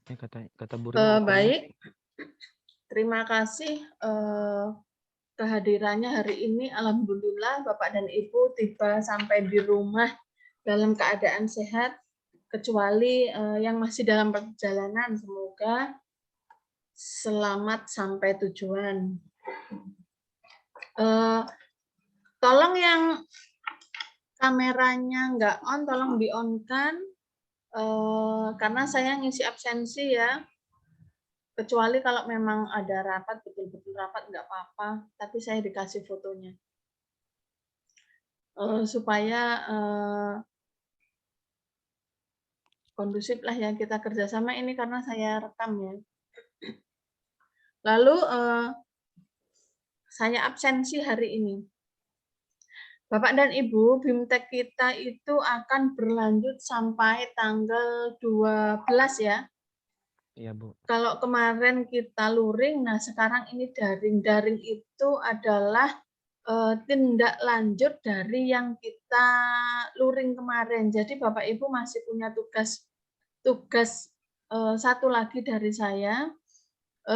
Kata Bu Rima oke. Baik, terima kasih kehadirannya hari ini. Alhamdulillah Bapak dan Ibu tiba sampai di rumah dalam keadaan sehat, kecuali yang masih dalam perjalanan. Semoga selamat sampai tujuan. Tolong yang kameranya nggak on, tolong di-on-kan. Karena saya ngisi absensi ya. Kecuali kalau memang ada rapat, betul-betul rapat nggak apa-apa, tapi saya dikasih fotonya. Supaya kondusif lah ya kita kerjasama ini karena saya rekam ya. Lalu saya absensi hari ini. Bapak dan Ibu, BIMTEK kita itu akan berlanjut sampai tanggal 12 ya. Iya, Bu. Kalau kemarin kita luring, nah sekarang ini daring. Daring itu adalah tindak lanjut dari yang kita luring kemarin. Jadi Bapak Ibu masih punya tugas satu lagi dari saya,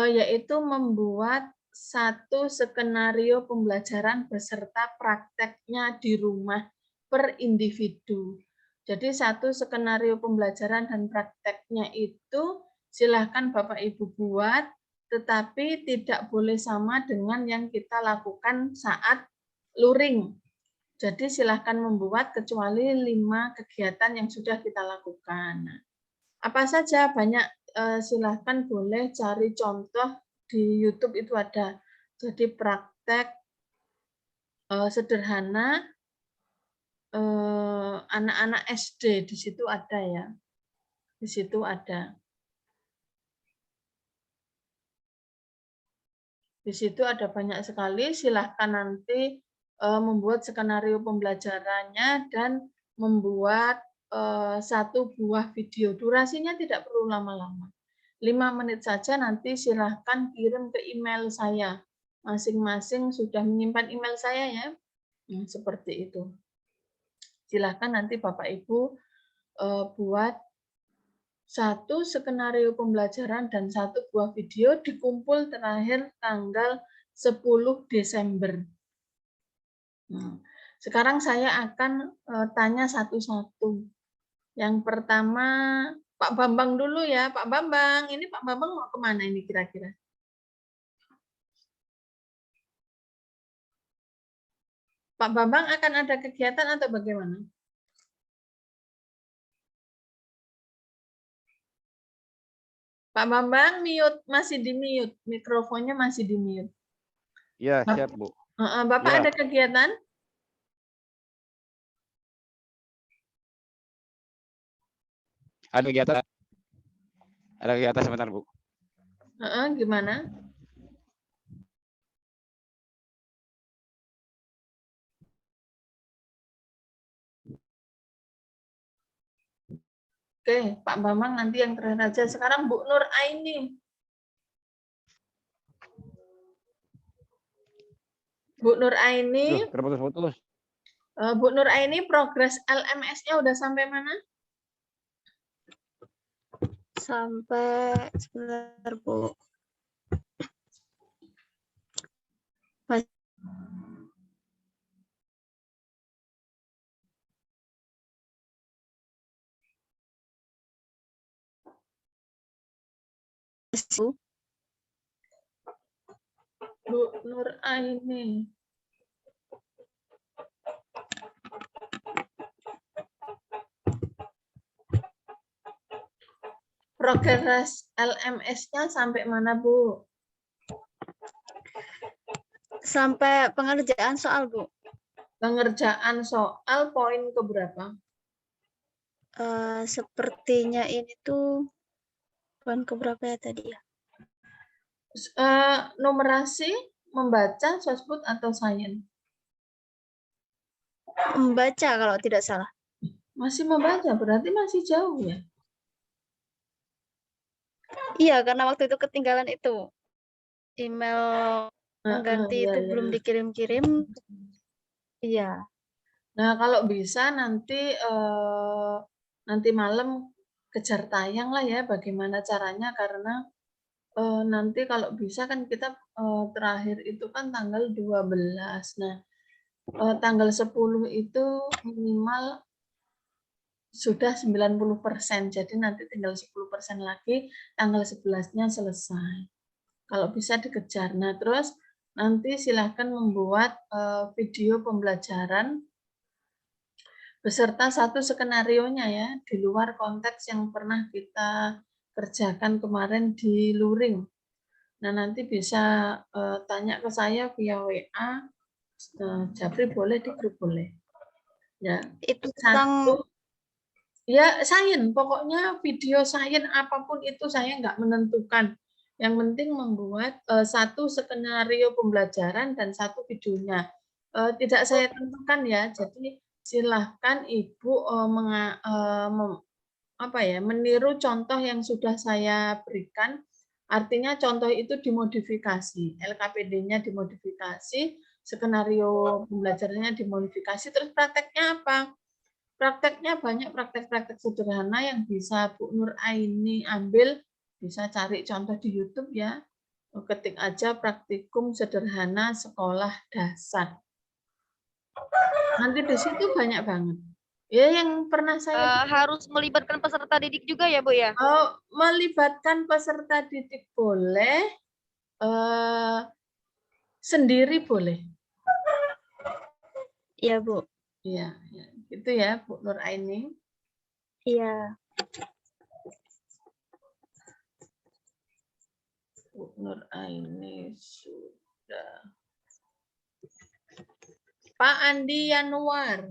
yaitu membuat satu skenario pembelajaran beserta prakteknya di rumah per individu. Jadi satu skenario pembelajaran dan prakteknya itu silahkan Bapak Ibu buat, tetapi tidak boleh sama dengan yang kita lakukan saat luring. Jadi silahkan membuat kecuali 5 kegiatan yang sudah kita lakukan. Apa saja banyak, silahkan boleh cari contoh di YouTube itu ada. Jadi praktek sederhana anak-anak SD di situ ada ya. Di situ ada. Di situ ada banyak sekali, silahkan nanti membuat skenario pembelajarannya dan membuat satu buah video. Durasinya tidak perlu lama-lama. 5 menit saja, nanti silahkan kirim ke email saya. Masing-masing sudah menyimpan email saya ya. Seperti itu. Silahkan nanti Bapak Ibu buat satu skenario pembelajaran dan satu buah video dikumpul terakhir tanggal 10 Desember. Sekarang saya akan tanya satu-satu. Yang pertama, Pak Bambang dulu ya. Pak Bambang, ini Pak Bambang mau kemana ini kira-kira? Pak Bambang akan ada kegiatan atau bagaimana? Pak Bambang mute, masih di mute, mikrofonnya masih di mute. Ya, siap Bu. Bapak ya. ada kegiatan? Ada kegiatan. Ada kegiatan sebentar Bu. Gimana? Oke, Pak Bambang nanti yang terakhir aja. Sekarang Bu Nur Aini. Bu Nur Aini. Terputus-putus. Bu Nur Aini, progres LMS-nya udah sampai mana? Sampai sebentar Bu. Bu Nur Aini. Progres LMS-nya sampai mana, Bu? Sampai pengerjaan soal, Bu. Pengerjaan soal poin ke berapa? Sepertinya ini tuh poin ke berapa ya tadi ya? Numerasi, membaca, sosbud, atau sains? Membaca kalau tidak salah. Masih membaca, berarti masih jauh ya? Iya, karena waktu itu ketinggalan itu. Email pengganti iya, itu iya. belum dikirim-kirim. Iya. Nah, kalau bisa nanti malam kejar tayang lah ya, bagaimana caranya, karena nanti kalau bisa kan kita terakhir itu kan tanggal 12. Nah, tanggal 10 itu minimal sudah 90%. Jadi nanti tinggal 10% lagi, tanggal 11-nya selesai. Kalau bisa dikejar. Nah, terus nanti silahkan membuat video pembelajaran beserta satu skenario-nya ya, di luar konteks yang pernah kita kerjakan kemarin di luring. Nah, nanti bisa tanya ke saya via WA, Japri boleh, di grup boleh. Ya, Itu satu, ya sains, pokoknya video sains apapun itu saya nggak menentukan. Yang penting membuat satu skenario pembelajaran dan satu videonya. Tidak saya tentukan ya, jadi silahkan Ibu meniru contoh yang sudah saya berikan. Artinya contoh itu dimodifikasi, LKPD-nya dimodifikasi, skenario pembelajarannya dimodifikasi, terus prakteknya apa? Prakteknya banyak praktek-praktek sederhana yang bisa Bu Nur Aini ambil, bisa cari contoh di YouTube ya. Ketik aja praktikum sederhana sekolah dasar. Nanti di situ banyak banget. Ya, yang pernah saya harus melibatkan peserta didik juga ya, Bu ya? melibatkan peserta didik boleh, sendiri boleh. Iya, Bu. Iya, ya. Gitu ya, Bu Nur Aini. Iya. Bu Nur Aini sudah. Pak Andi Yanuar.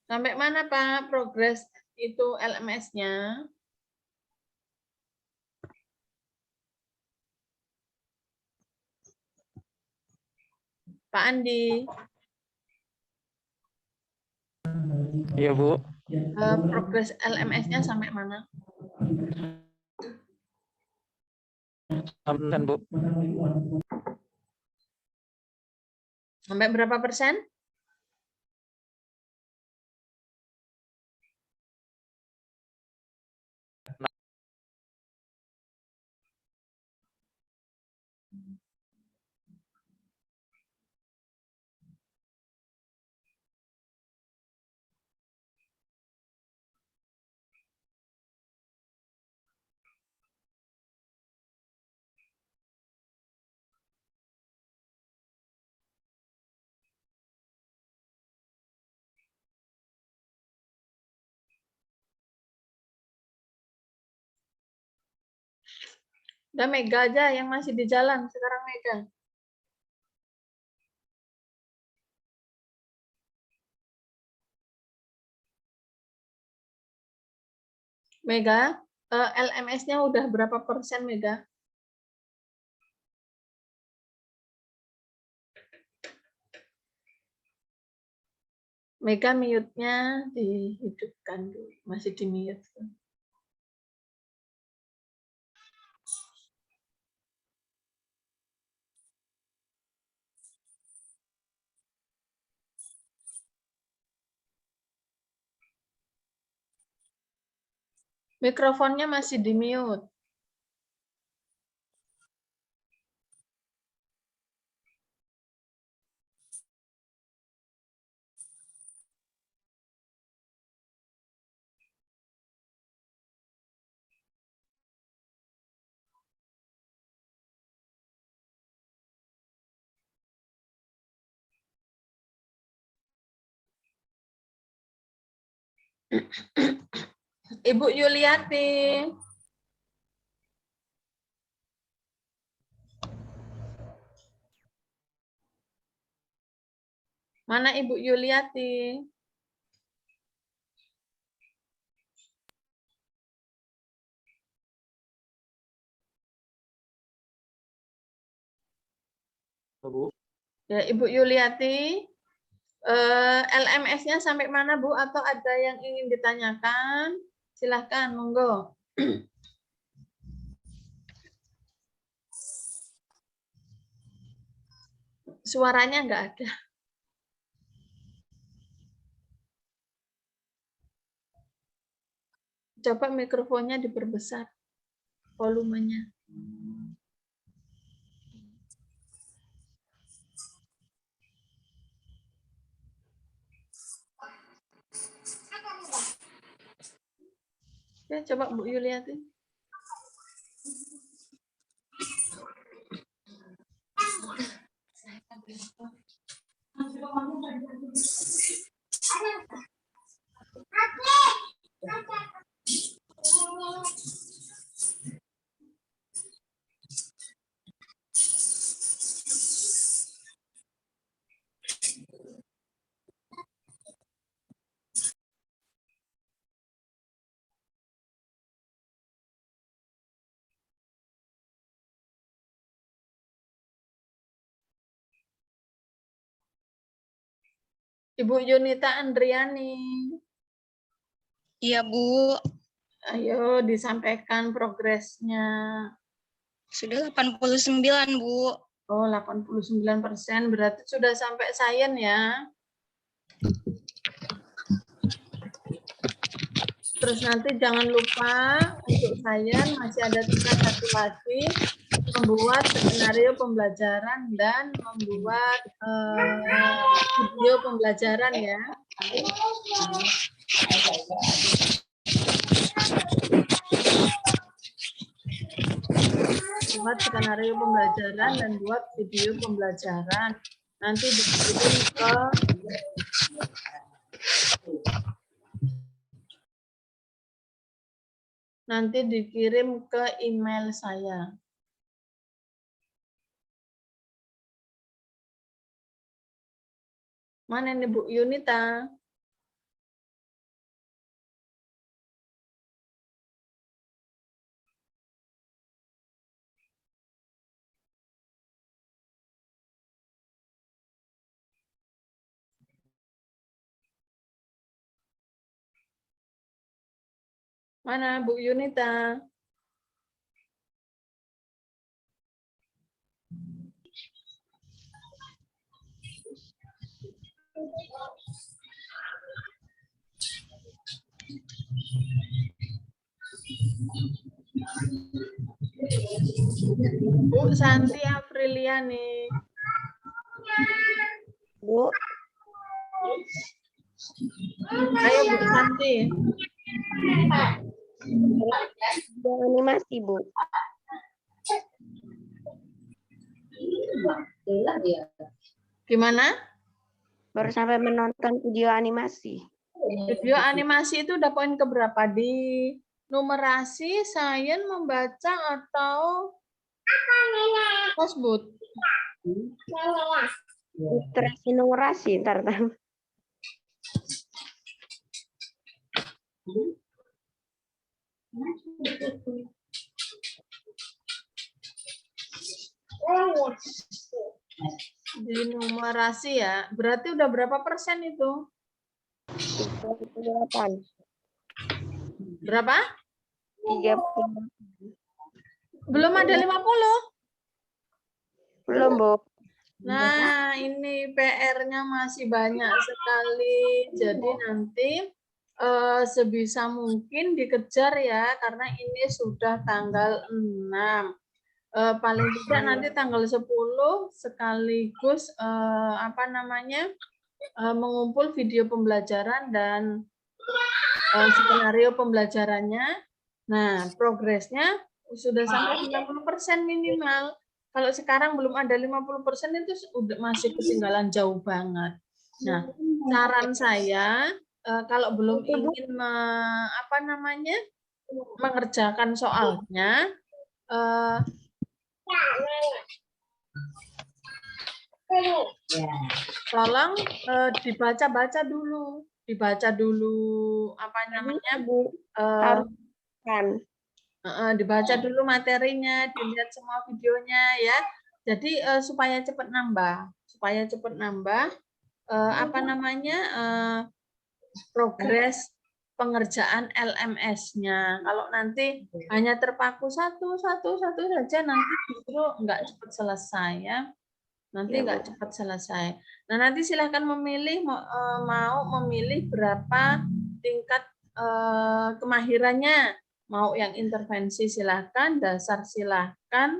Sampai mana Pak progres itu LMS-nya? Pak Andi. Iya, Bu. Progres LMS-nya sampai mana? Aman, Bu. Sampai berapa persen? Udah Mega aja yang masih di jalan sekarang Mega. Mega, LMS-nya udah berapa persen Mega? Mega mute-nya dihidupkan dulu, masih di mute. Mikrofonnya masih di mute. Ibu Yuliati. Mana Ibu Yuliati? Bu. Ya, Ibu Yuliati. LMS-nya sampai mana Bu? Atau ada yang ingin ditanyakan? Silahkan, monggo. Suaranya nggak ada. Coba mikrofonnya diperbesar volumenya. Ya, coba Bu Yu lihatin. Ibu Yunita Andriani. Iya, Bu. Ayo disampaikan progresnya. Sudah 89, Bu. Oh, 89%, berarti sudah sampai sains ya. Terus nanti jangan lupa untuk sains masih ada tugas satu lagi, membuat skenario pembelajaran dan membuat video pembelajaran ya. Buat skenario pembelajaran dan buat video pembelajaran. Nanti dikirim ke email saya. Mana nih Bu Yunita? Mana Bu Yunita? Bu Santi Apriliani. Bu. Ayo Bu Santi. Animasi, Bu. Gimana? Baru sampai menonton video animasi. Video animasi itu udah poin keberapa? Di numerasi, sains, membaca, atau Kosbud? Literasi numerasi, ntar. Di numerasi ya, berarti udah berapa persen itu? 38. Berapa? 30. Belum ada 50? Belum, Bu. Nah, ini PR-nya masih banyak sekali. Jadi nanti sebisa mungkin dikejar ya, karena ini sudah tanggal 6. Paling tidak nanti tanggal 10 sekaligus mengumpul video pembelajaran dan skenario pembelajarannya. Nah, progresnya sudah sampai 90% minimal. Kalau sekarang belum ada 50% itu masih ketinggalan jauh banget. Nah, saran saya kalau belum ingin mengerjakan soalnya, tolong dibaca-baca dulu, dibaca dulu materinya, dilihat semua videonya ya. Jadi supaya cepat nambah, progres pengerjaan LMS-nya. Kalau nanti hanya terpaku satu saja, nanti justru nggak cepat selesai ya. Nah, nanti silahkan memilih mau memilih berapa tingkat kemahirannya. Mau yang intervensi silahkan, dasar silahkan,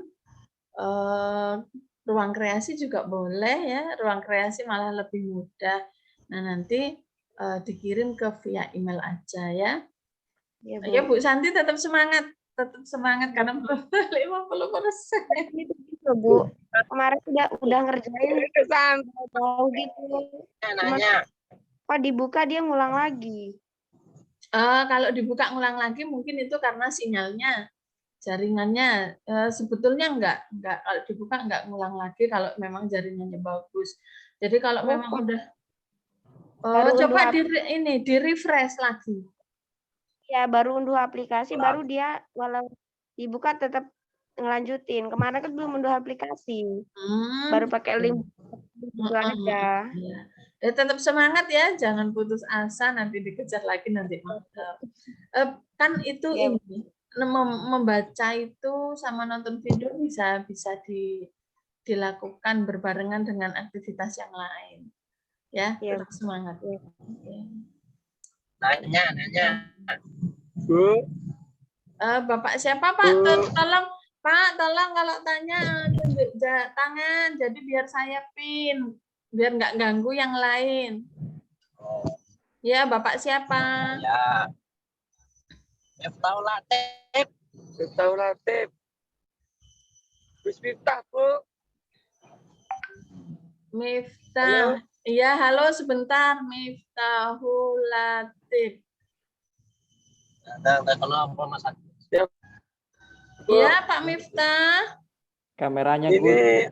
ruang kreasi juga boleh ya. Ruang kreasi malah lebih mudah. Nah nanti dikirim ke via email aja ya. Ya, Ya Bu Santi tetap semangat karena belum 50%. Gitu, Bu. Kemarin udah ngerjain mau gitu. Cuma kok dibuka dia ngulang lagi. Kalau dibuka ngulang lagi mungkin itu karena sinyalnya, jaringannya. Sebetulnya enggak kalau dibuka enggak ngulang lagi kalau memang jaringannya bagus. Jadi kalau memang udah Baru coba unduh di refresh lagi. Ya, baru unduh aplikasi, baru dia walau dibuka tetap ngelanjutin. Kemarin kan belum unduh aplikasi, baru pakai link gitu aja. Ya. Tetap semangat ya, jangan putus asa, nanti dikejar lagi nanti mantap. Kan itu Ya. ini membaca itu sama nonton video bisa dilakukan berbarengan dengan aktivitas yang lain. Ya, Ya. tetap semangat. Ya. Nanya. Bu. Bapak siapa Pak? Tolong Pak, tolong kalau tanya tunjuk tangan, jadi biar saya pin, biar nggak ganggu yang lain. Ya, Bapak siapa? Ya. Miftahul Latif. Miftahul Latif. Miftah, Bu. Miftah. Iya, halo sebentar. Miftahul Latif. Ada kenapa Mas? Iya, Pak Miftah. Kameranya ini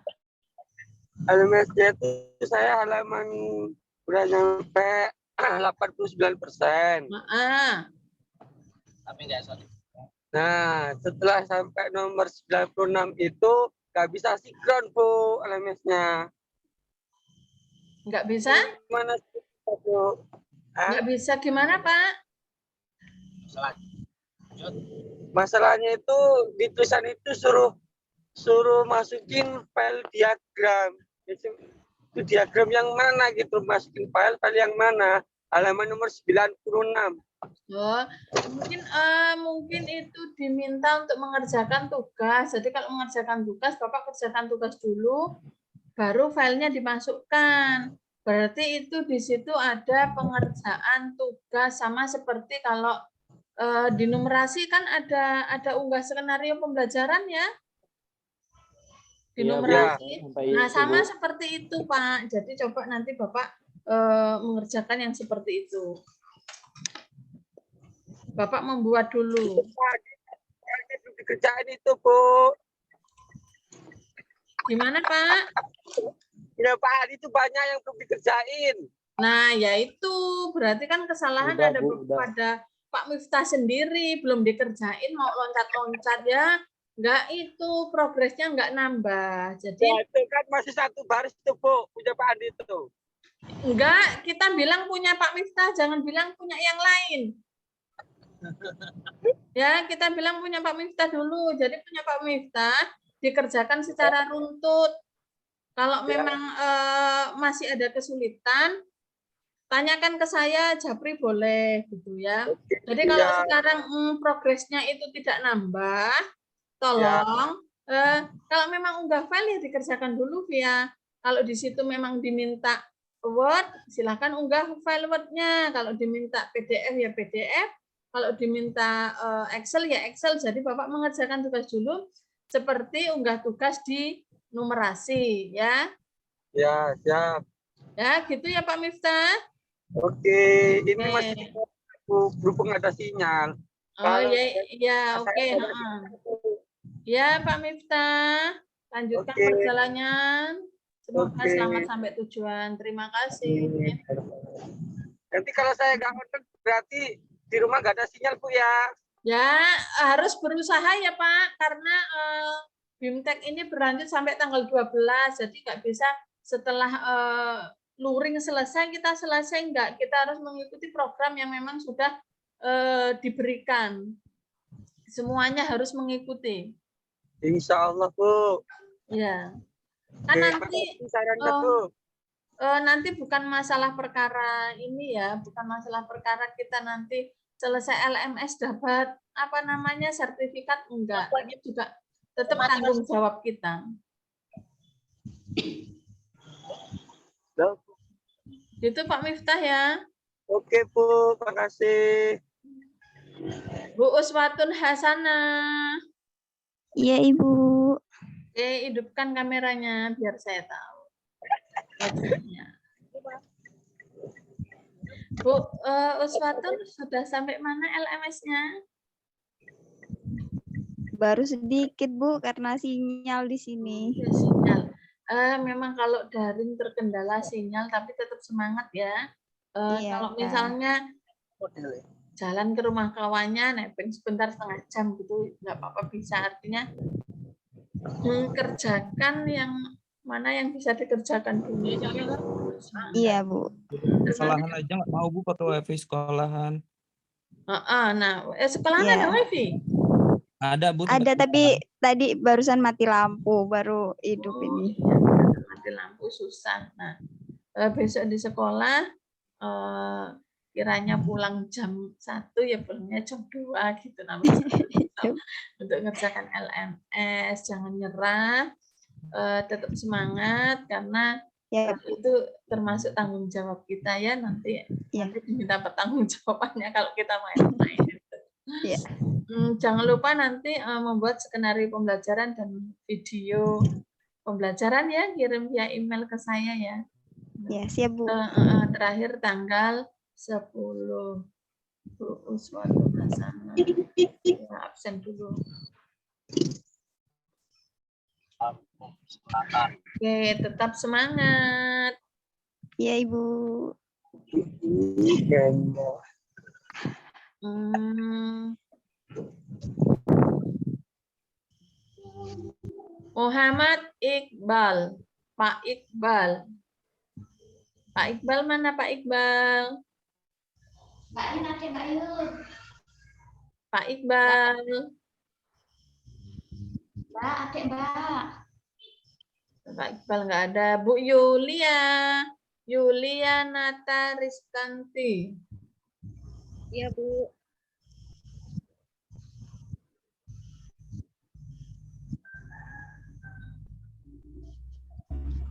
LMSC itu saya halaman udah nyampe 89%. Tapi nggak sorry. Nah, setelah sampai nomor 96 itu nggak bisa sinkron, Bu, LMS-nya. Nggak bisa? Gimana sih, Bu? Nggak bisa gimana, Pak? Masalahnya itu di tulisan itu suruh masukin file diagram. Itu diagram yang mana gitu, masukin file yang mana? Halaman nomor 96. Oh, mungkin itu diminta untuk mengerjakan tugas. Jadi kalau mengerjakan tugas, Bapak kerjakan tugas dulu, baru filenya dimasukkan. Berarti itu di situ ada pengerjaan tugas, sama seperti kalau di numerasi kan ada unggah skenario pembelajaran ya. Di numerasi. Nah, sama seperti itu, Pak. Jadi coba nanti Bapak mengerjakan yang seperti itu. Bapak membuat dulu. Dikerjain itu, Bu. Gimana, Pak? Ya, Pak, itu banyak yang belum dikerjain. Nah, ya itu berarti kan kesalahan ada pada Pak Miftah sendiri, belum dikerjain, mau loncat-loncat ya. Enggak itu, progresnya enggak nambah. Jadi ya, itu kan masih satu baris itu, Bu, punya Pak Andi itu. Enggak, kita bilang punya Pak Miftah, jangan bilang punya yang lain. Ya, kita bilang punya Pak Miftah dulu. Jadi punya Pak Miftah dikerjakan secara runtut. Kalau memang masih ada kesulitan, tanyakan ke saya, Japri boleh gitu ya. Jadi kalau sekarang progresnya itu tidak nambah, tolong kalau memang unggah file ya dikerjakan dulu via. Kalau di situ memang diminta Word, silakan unggah file Word-nya. Kalau diminta PDF ya PDF. Kalau diminta Excel ya Excel. Jadi Bapak mengerjakan tugas dulu seperti unggah tugas di numerasi ya. Ya, siap. Ya, gitu ya Pak Miftah. Oke, ini masih berhubung ada sinyal. Oh ya, oke. Ya Pak Miftah, lanjutkan perjalanan. Semoga selamat sampai tujuan. Terima kasih. Nanti kalau saya nggak nonton, berarti di rumah nggak ada sinyal, Bu ya? Ya, harus berusaha ya Pak, karena BIMTEK ini berlanjut sampai tanggal 12, jadi nggak bisa setelah luring selesai, kita selesai nggak. Kita harus mengikuti program yang memang sudah diberikan. Semuanya harus mengikuti. Insya Allah, Bu. Ya. Kan nanti bukan masalah perkara ini ya, bukan masalah perkara kita nanti selesai LMS dapat apa namanya sertifikat enggak, ini juga tetap tanggung jawab kita. Itu Pak Miftah ya. Oke Bu, makasih. Bu Uswatun Hasanah. Iya, Ibu. Oke, hidupkan kameranya biar saya tahu wajahnya. Bu Uswatun sudah sampai mana LMS-nya? Baru sedikit, Bu, karena sinyal di sini. Sinyal. Memang kalau daring terkendala sinyal, tapi tetap semangat ya. Iya, Kalau Kak. misalnya jalan ke rumah kawannya, nebeng sebentar setengah jam gitu, nggak apa-apa bisa. Artinya mengerjakan yang mana yang bisa dikerjakan dulu. Iya, Bu. Sekolahan aja nggak mau Bu pakai wifi sekolahan. Nah, sekolahan Iya. ada wifi? Ada Bu. Ada, tapi tadi barusan mati lampu, baru hidup ini. Mati lampu susah. Nah, besok di sekolah kiranya pulang jam 1 ya pulangnya jam 2 gitu namanya. Untuk ngerjakan LMS, jangan nyerah, tetap semangat karena Ya, itu termasuk tanggung jawab kita ya, nanti diminta pertanggung jawabannya kalau kita main-main. Iya. Jangan lupa nanti membuat skenario pembelajaran dan video pembelajaran ya, kirim via email ke saya ya. Ya, siap, Bu. Terakhir tanggal 10. Bu Uswatun Hasanah. Ya, absen dulu. Oke, tetap semangat. Iya, Ibu. Muhammad Iqbal. Pak Iqbal. Pak Iqbal mana Pak Iqbal? Pak Iqbal. Mbak, adik Mbak. Pak Iqbal nggak ada. Bu Yulia. Yulia Nata Ristanti. Iya, Bu.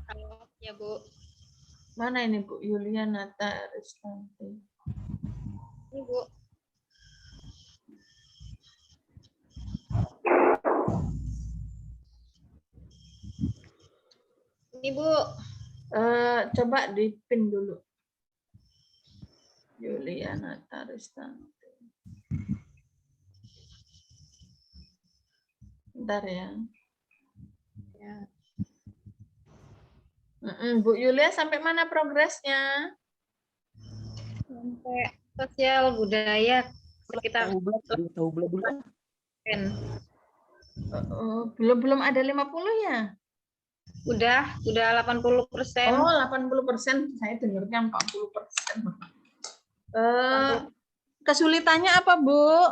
Halo, ya Bu. Mana ini Bu Yulia Nata Ristanti? Ini Bu. Ini Bu. Coba dipin dulu. Yulia Nata Ristanti. Bentar ya. Bu Yulia sampai mana progresnya? Sampai sosial budaya sekitar Tahu dulu. Belum ada 50 ya? Udah 80%. Oh, 80%. Saya dengarnya 40%. Kesulitannya apa, Bu?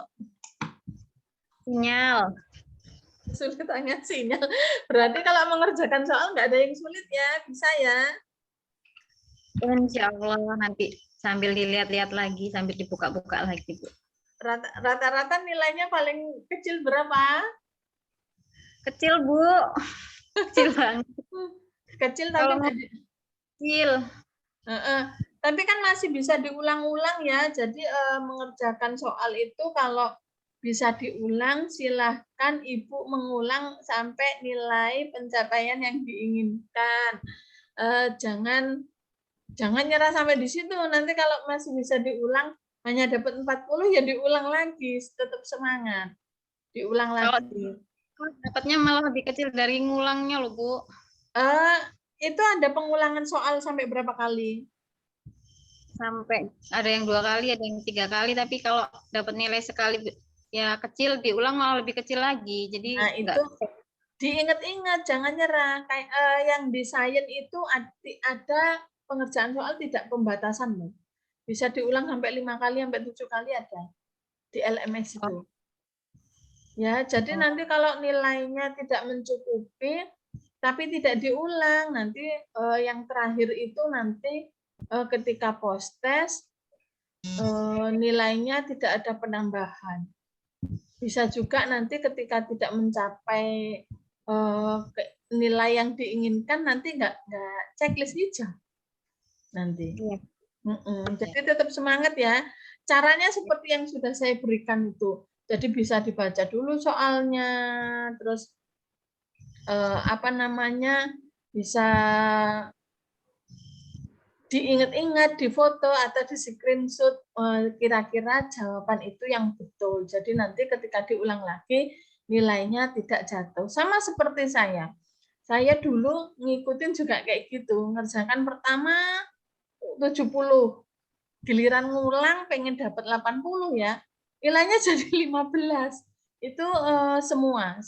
Sinyal. Kesulitannya sinyal. Berarti kalau mengerjakan soal nggak ada yang sulit ya? Bisa ya? Insya Allah nanti sambil dilihat-lihat lagi, sambil dibuka-buka lagi, Bu. Rata-rata nilainya paling kecil berapa? Kecil, Bu. Kecil banget. Kecil tapi Kecil. Tapi kan masih bisa diulang-ulang ya. Jadi mengerjakan soal itu kalau bisa diulang, silahkan Ibu mengulang sampai nilai pencapaian yang diinginkan. Jangan nyerah sampai di situ. Nanti kalau masih bisa diulang, hanya dapat 40 ya diulang lagi. Tetap semangat. Diulang lagi. Dapatnya malah lebih kecil dari ngulangnya loh, Bu. Itu ada pengulangan soal sampai berapa kali? Sampai ada yang 2 kali, ada yang 3 kali. Tapi kalau dapat nilai sekali ya kecil, diulang malah lebih kecil lagi. Jadi itu diingat-ingat, jangan nyerah. Kayak yang di sains itu ada pengerjaan soal tidak pembatasan loh. Bisa diulang sampai 5 kali, sampai 7 kali ada di LMS itu. Ya, jadi nanti kalau nilainya tidak mencukupi, tapi tidak diulang, nanti yang terakhir itu nanti ketika post test nilainya tidak ada penambahan. Bisa juga nanti ketika tidak mencapai nilai yang diinginkan, nanti nggak checklist hijau nanti. Iya. Jadi tetap semangat ya. Caranya seperti yang sudah saya berikan itu. Jadi bisa dibaca dulu soalnya, terus bisa diingat-ingat, difoto atau di screenshot kira-kira jawaban itu yang betul. Jadi nanti ketika diulang lagi nilainya tidak jatuh. Sama seperti saya. Saya dulu ngikutin juga kayak gitu. Ngerjakan pertama 70. Giliran ngulang pengen dapat 80 ya. Nilainya jadi 15. Itu semua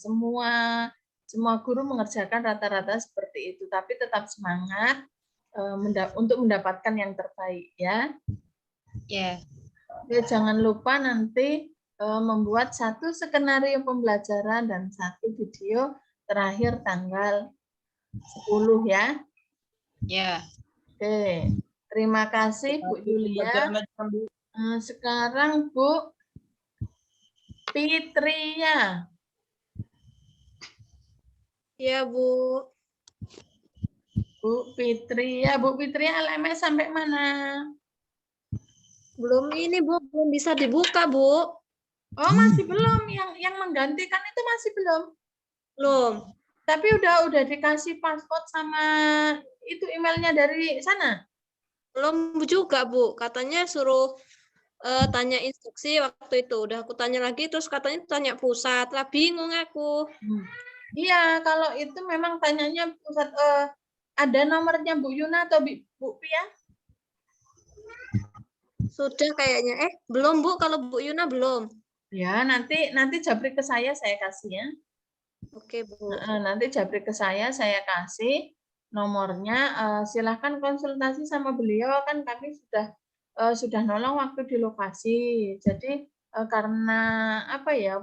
guru mengerjakan rata-rata seperti itu. Tapi tetap semangat untuk mendapatkan yang terbaik ya. Ya. Ya, jangan lupa nanti membuat 1 skenario pembelajaran dan 1 video terakhir tanggal 10 ya. Ya. Oke, terima kasih Bu Yulia. Sekarang Bu Fitria. Ya, Bu. Bu Fitria, LMS sampai mana? Belum ini, Bu. Belum bisa dibuka, Bu. Oh, masih belum. Yang menggantikan itu masih belum? Belum. Tapi udah dikasih password sama itu emailnya dari sana? Belum juga, Bu. Katanya suruh tanya instruksi waktu itu. Udah aku tanya lagi, terus katanya tanya pusat. Lah bingung aku. Iya, kalau itu memang tanyanya pusat. Ada nomornya Bu Yuna atau Bu Pia? Sudah kayaknya. Belum, Bu. Kalau Bu Yuna belum. Ya, nanti japri ke saya kasih ya. Oke, Bu. Nanti japri ke saya kasih nomornya. Silahkan konsultasi sama beliau, kan kami sudah nolong waktu di lokasi. Jadi karena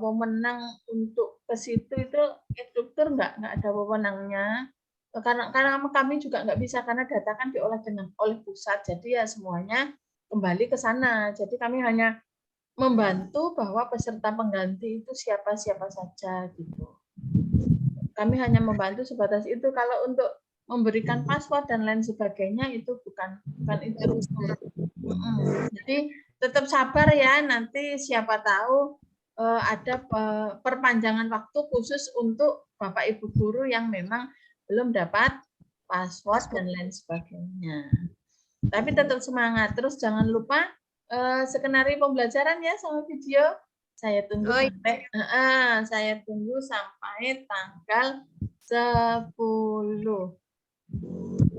wewenang untuk ke situ itu instruktur nggak ada wewenangnya. Karena kami juga nggak bisa, karena data kan diolah oleh pusat. Jadi ya semuanya kembali ke sana. Jadi kami hanya membantu bahwa peserta pengganti itu siapa saja gitu. Kami hanya membantu sebatas itu. Kalau untuk memberikan password dan lain sebagainya itu bukan itu. Jadi tetap sabar ya, nanti siapa tahu ada perpanjangan waktu khusus untuk Bapak Ibu guru yang memang belum dapat password dan lain sebagainya. Tapi tetap semangat. Terus jangan lupa skenario pembelajaran ya sama video. Saya tunggu sampai tanggal 10.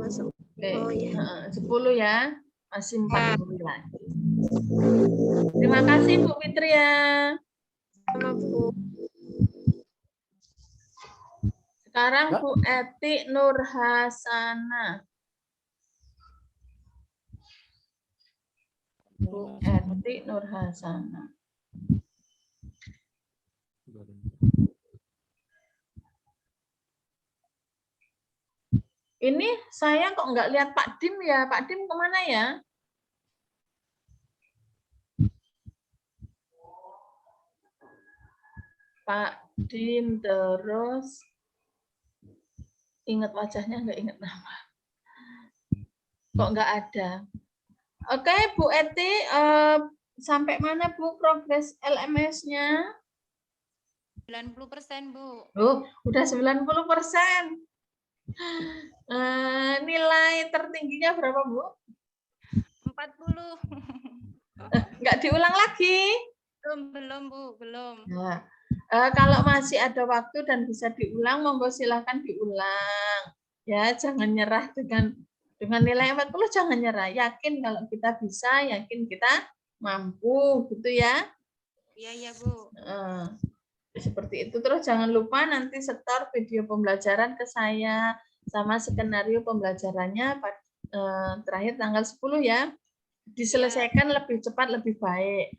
Oke, 10 ya. Masih 4 hari lagi. Terima kasih Bu Fitria. Sama, Bu. Sekarang Bu Eti Nurhasana. Bu Eti Nurhasana. Ini saya kok nggak lihat Pak Dim ya. Pak Dim kemana ya? Pak Dim, terus ingat wajahnya, nggak ingat nama. Kok nggak ada? Oke, Bu Eti, sampai mana Bu progres LMS-nya? 90%, Bu. Udah 90%. Nilai tertingginya berapa, Bu? 40. Nggak diulang lagi? Belum, Bu, belum. Nah, kalau masih ada waktu dan bisa diulang, monggo silahkan diulang. Ya, jangan nyerah dengan nilai 40, jangan nyerah. Yakin kalau kita bisa, yakin kita mampu, gitu ya. Iya, Bu. Seperti itu. Terus jangan lupa nanti setor video pembelajaran ke saya sama skenario pembelajarannya terakhir tanggal 10 ya. Diselesaikan lebih cepat, lebih baik.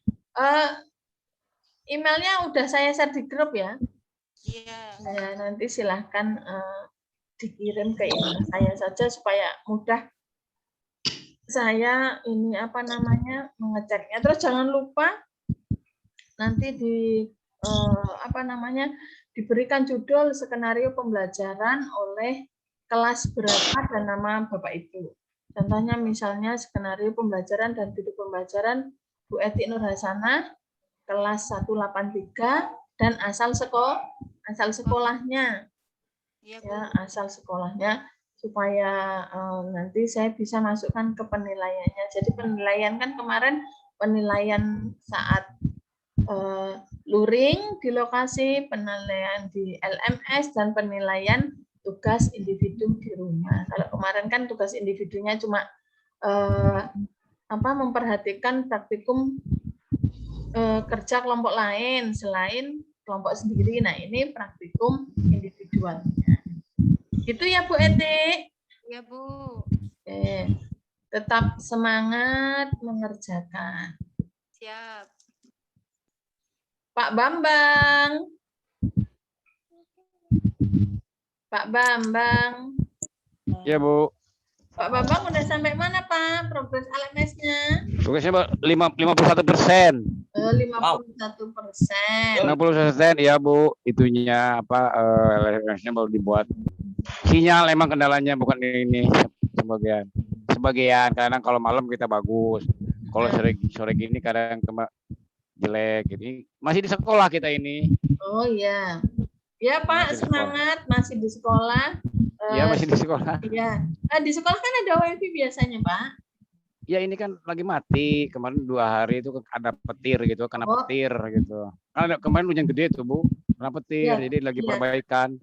Emailnya udah saya share di grup ya. Iya. Nanti silahkan dikirim ke email saya saja supaya mudah saya ini apa namanya mengeceknya. Terus jangan lupa nanti apa namanya diberikan judul skenario pembelajaran oleh kelas berapa dan nama Bapak Ibu. Contohnya misalnya skenario pembelajaran dan judul pembelajaran Bu Eti Nurhasanah kelas 183 dan asal sekolahnya. Iya, Ya, asal sekolahnya supaya nanti saya bisa masukkan ke penilaiannya. Jadi penilaian kan kemarin penilaian saat luring di lokasi, penilaian di LMS, dan penilaian tugas individu di rumah. Kalau kemarin kan tugas individunya cuma memperhatikan praktikum kerja kelompok lain selain kelompok sendiri. Nah, ini praktikum individualnya. Gitu ya Bu Eti? Iya, Bu. Oke. Tetap semangat mengerjakan. Siap. Pak Bambang. Pak Bambang. Iya, Bu. Pak Bambang udah sampai mana Pak progres LMS-nya? Tugasnya 51%. 51%. 60%, ya Bu. Itunya LMS-nya baru dibuat. Sinyal emang kendalanya, bukan ini sebagian. Kadang kalau malam kita bagus. Kalau sore gini kadang jelek. Ini masih di sekolah kita ini. Oh iya. Ya Pak, semangat masih di sekolah. Iya, masih di sekolah. Iya. Di sekolah kan ada WiFi biasanya, Pak. Ya ini kan lagi mati. Kemarin 2 hari itu ada petir gitu, kena petir gitu. Karena kemarin hujan gede tuh, Bu. Kena petir, jadi lagi perbaikan.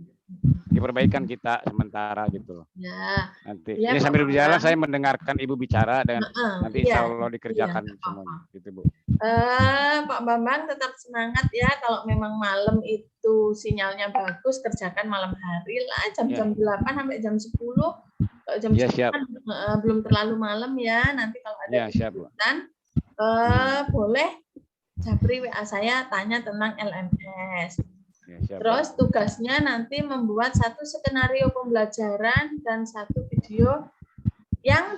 Diperbaikan kita sementara gitu. Ya. Nanti ya, ini sambil berjalan saya mendengarkan Ibu bicara dan nanti insya Allah dikerjakan semuanya gitu Bu. Pak Bambang tetap semangat ya, kalau memang malam itu sinyalnya bagus kerjakan malam hari lah jam-jam 8 sampai jam 10. Kalau jam 10 belum terlalu malam ya, nanti kalau ada kesulitan boleh japri WA saya tanya tentang LMS. Terus tugasnya nanti membuat 1 skenario pembelajaran dan 1 video yang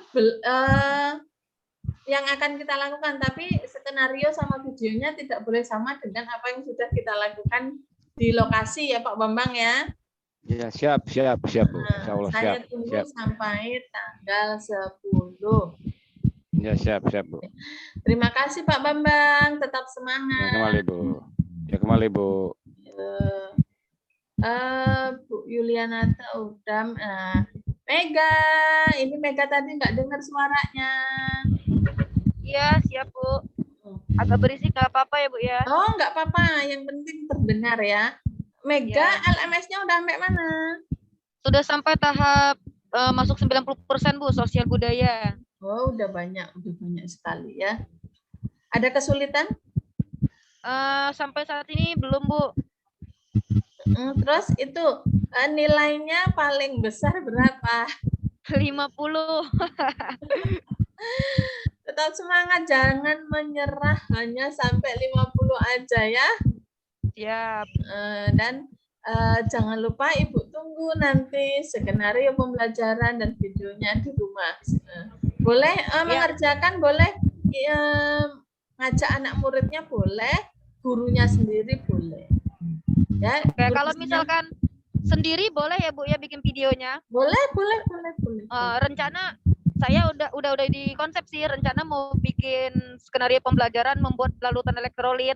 akan kita lakukan, tapi skenario sama videonya tidak boleh sama dengan apa yang sudah kita lakukan di lokasi ya Pak Bambang ya. Ya, siap Bu. Insya Allah, saya tunggu sampai tanggal 10. Ya, siap Bu. Terima kasih Pak Bambang, tetap semangat. Ya, kembali Bu. Bu Yuliana Udam, Mega, ini Mega tadi nggak dengar suaranya. Iya, siap Bu. Agak berisik nggak apa-apa ya Bu ya? Oh, nggak apa-apa, yang penting terdengar ya. Mega, LMS-nya udah sampai mana? Sudah sampai tahap masuk 90% Bu, sosial budaya. Oh, udah banyak sekali ya. Ada kesulitan? Sampai saat ini belum Bu. Terus itu nilainya paling besar berapa? 50. Tetap semangat, jangan menyerah, hanya sampai 50 aja ya. Siap. Dan jangan lupa Ibu tunggu nanti skenario pembelajaran dan videonya di rumah. Boleh mengerjakan, boleh ngajak anak muridnya, boleh gurunya sendiri boleh. Ya, kalau misalkan sendiri boleh ya Bu ya bikin videonya? Boleh. Rencana saya udah di konsep sih, rencana mau bikin skenario pembelajaran membuat larutan elektrolit.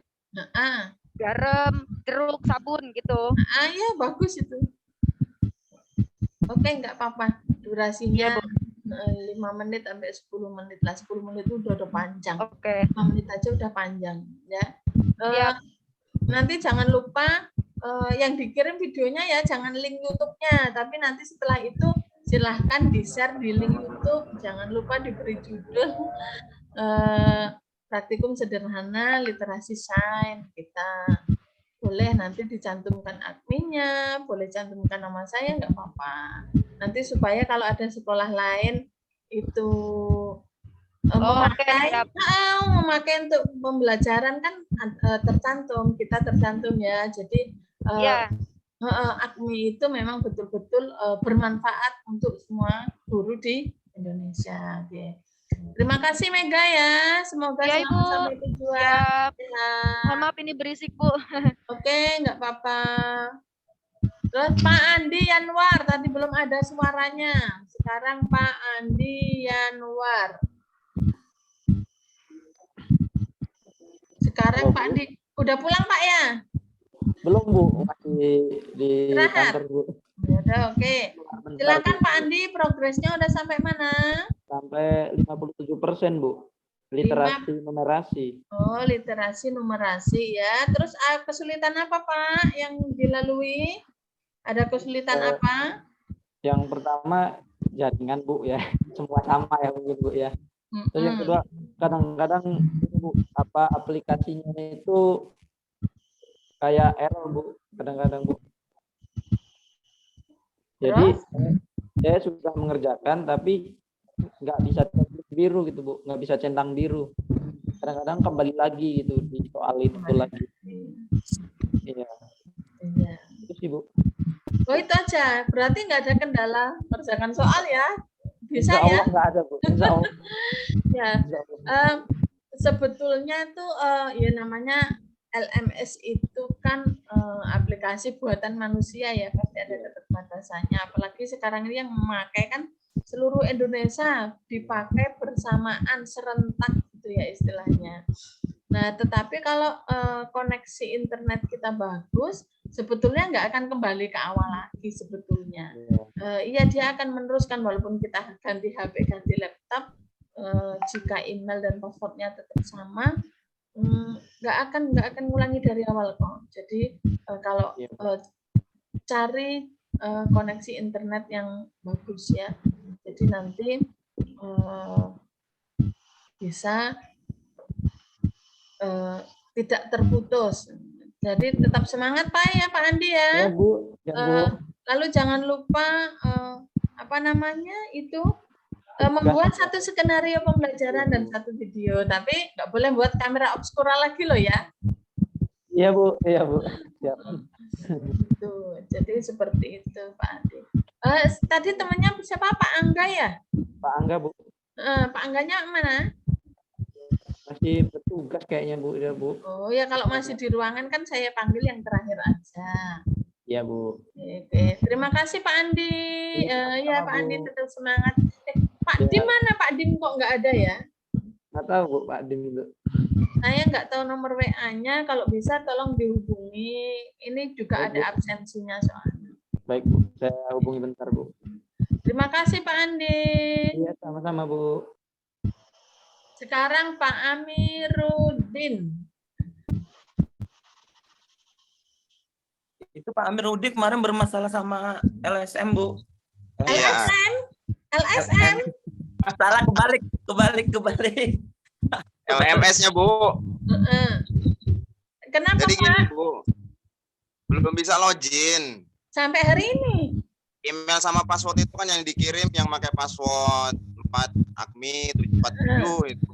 Garam, jeruk, sabun gitu. Ya bagus itu. Oke, nggak apa-apa. Durasinya 5 menit sampai 10 menit lah. 10 menit itu udah panjang. Oke. 5 menit aja udah panjang ya. Nanti jangan lupa yang dikirim videonya ya, jangan link YouTube-nya, tapi nanti setelah itu silahkan di-share di link YouTube. Jangan lupa diberi judul praktikum sederhana literasi sains kita. Boleh nanti dicantumkan adminnya, boleh cantumkan nama saya, nggak apa-apa. Nanti supaya kalau ada sekolah lain itu memakai untuk pembelajaran kan tercantum, kita tercantum ya. Jadi AKMI itu memang betul-betul bermanfaat untuk semua guru di Indonesia. Terima kasih Mega ya. Semoga Ya, selamat Ibu. sampai tujuan. Siap. Sehat. Mohon maaf ini berisik, Bu. Oke, nggak apa-apa. Terus Pak Andi Yanwar, tadi belum ada suaranya. Sekarang Pak Andi Yanwar. Sekarang Halo, Pak Bu. Andi, udah pulang Pak ya? Belum Bu, masih di Istirahat. kantor Bu. Ya udah, oke. Bentar, Silakan Bu. Pak Andi, progresnya udah sampai mana? Sampai 57% Bu. Literasi numerasi. Oh, literasi numerasi ya. Terus kesulitan apa Pak yang dilalui? Ada kesulitan apa? Yang pertama jaringan Bu ya. Semua sama ya mungkin Bu ya. Terus yang kedua kadang-kadang Bu, aplikasinya itu kayak error Bu, kadang-kadang Bu. Jadi saya sudah mengerjakan tapi nggak bisa centang biru gitu Bu, nggak bisa centang biru. Kadang-kadang kembali lagi gitu di soal itu lagi. Iya. Iya. Itu sih Bu. Oh itu aja, berarti nggak ada kendala kerjakan soal ya? Bisa Insya Allah ya? nggak ada Bu. Insya Allah. Ya. Sebetulnya itu ya namanya LMS itu kan aplikasi buatan manusia ya, pasti ada keterbatasannya. Apalagi sekarang ini yang memakai kan seluruh Indonesia dipakai bersamaan serentak gitu ya istilahnya. Nah, tetapi kalau koneksi internet kita bagus, sebetulnya nggak akan kembali ke awal lagi sebetulnya. Iya dia akan meneruskan walaupun kita ganti HP, ganti laptop, jika email dan passwordnya tetap sama, nggak akan ngulangi dari awal kok. Jadi kalau cari koneksi internet yang bagus ya, jadi nanti bisa tidak terputus. Jadi tetap semangat Pak ya Pak Andi ya. Ya Bu. Ya, Bu. Lalu jangan lupa membuat satu skenario pembelajaran dan satu video, tapi nggak boleh buat kamera obskura lagi loh ya. Iya Bu, iya Bu. Siap. Gitu. Jadi seperti itu Pak Andi. Tadi temannya siapa Pak Angga ya? Pak Angga Bu. Pak Angganya mana? Masih bertugas kayaknya Bu, ya Bu. Oh ya kalau masih di ruangan kan saya panggil yang terakhir aja. Iya Bu. Oke, terima kasih Pak Andi. Ya Pak Andi tetap semangat. Pak Dim mana Pak Dim kok nggak ada ya? Nggak tahu Bu, Pak Dim itu. Saya nggak tahu nomor WA-nya. Kalau bisa tolong dihubungi. Ini juga ada absensinya soalnya. Baik Bu, saya hubungi bentar Bu. Terima kasih Pak Andi. Iya sama-sama Bu. Sekarang Pak Amiruddin. Itu Pak Amiruddin kemarin bermasalah sama LSM Bu. LSM? LSM? Salah kebalik. LMS-nya Bu. Kenapa Jadi gini Pak? Bu, belum bisa login. Sampai hari ini? Email sama password itu kan yang dikirim yang pakai password 4 AKMI 747 itu.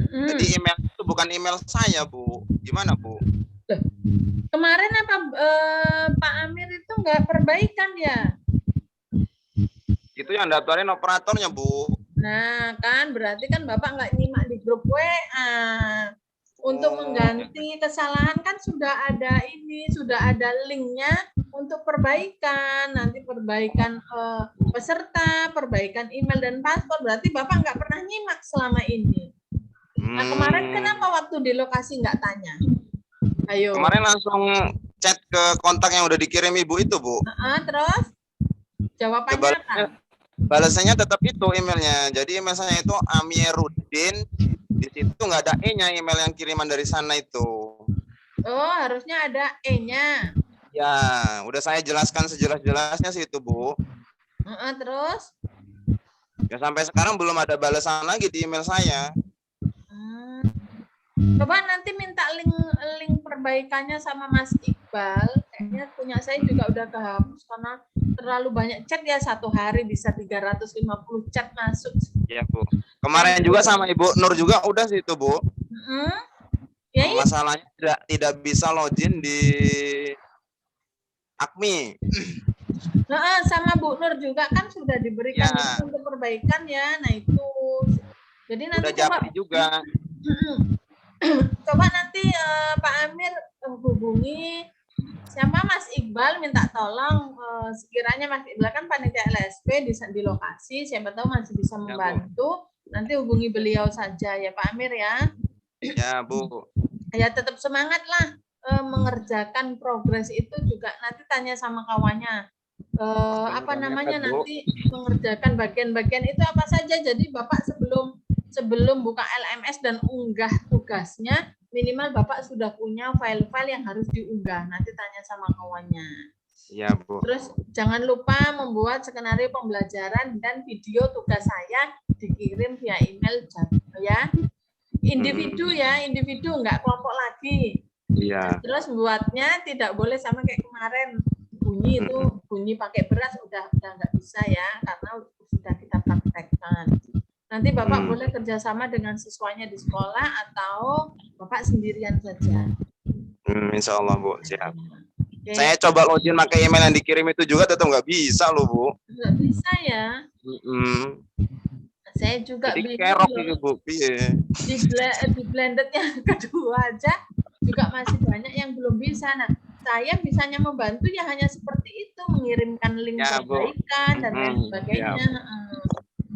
Jadi email itu bukan email saya Bu. Gimana Bu? Kemarin apa Pak Amir itu nggak perbaikan ya? Itu yang daftarin operatornya Bu. Nah kan berarti kan Bapak nggak nyimak di grup WA. Untuk mengganti kesalahan kan sudah ada linknya untuk perbaikan. Nanti perbaikan peserta, perbaikan email dan password. Berarti Bapak nggak pernah nyimak selama ini. Nah kemarin kenapa waktu di lokasi nggak tanya? Ayo. Kemarin langsung chat ke kontak yang udah dikirim Ibu itu Bu. Terus jawabannya apa? Balasannya tetap itu emailnya. Jadi email saya itu Amiruddin. Di situ nggak ada E-nya email yang kiriman dari sana itu. Oh, harusnya ada E-nya. Ya, udah saya jelaskan sejelas-jelasnya sih itu Bu. Terus? Ya sampai sekarang belum ada balasan lagi di email saya. Coba nanti minta link perbaikannya sama Mas Iqbal. Kayaknya punya saya juga udah kehapus karena terlalu banyak chat ya, satu hari bisa 350 chat masuk. Iya Bu. Kemarin juga sama Ibu Nur juga udah sih itu Bu. Ya, masalahnya tidak bisa login di AKMI. Nah, sama Bu Nur juga kan sudah diberikan itu untuk perbaikan ya. Nah itu Jadi nanti Udah Japri juga. Coba nanti Pak Amir hubungi siapa Mas Iqbal, minta tolong sekiranya Mas Iqbal kan panitia LSP di lokasi, siapa tahu masih bisa membantu. Nanti hubungi beliau saja ya Pak Amir ya. Ya Bu. Ya tetap semangat lah mengerjakan progres itu juga nanti tanya sama kawannya. Apa namanya nanti mengerjakan bagian-bagian itu apa saja. Jadi Bapak sebelum buka LMS dan unggah tugasnya, minimal Bapak sudah punya file-file yang harus diunggah. Nanti tanya sama kawannya. Iya, Bu. Terus jangan lupa membuat skenario pembelajaran dan video tugas saya dikirim via email ya. Individu ya, individu enggak kelompok lagi. Iya. Terus buatnya tidak boleh sama kayak kemarin bunyi pakai beras udah nggak bisa ya karena sudah kita praktekkan. Nanti Bapak boleh kerjasama dengan siswanya di sekolah atau Bapak sendirian saja. Insya Allah Bu, siap. Oke. Saya coba login pakai email yang dikirim itu juga tetap nggak bisa loh Bu. Nggak bisa ya. Saya juga Jadi bingung kerok loh. ini Bu. Iya. Di blended yang kedua aja juga masih banyak yang belum bisa. Nah, saya bisanya membantu ya hanya seperti itu, mengirimkan link Ya, perbaikan dan lain sebagainya. Ya.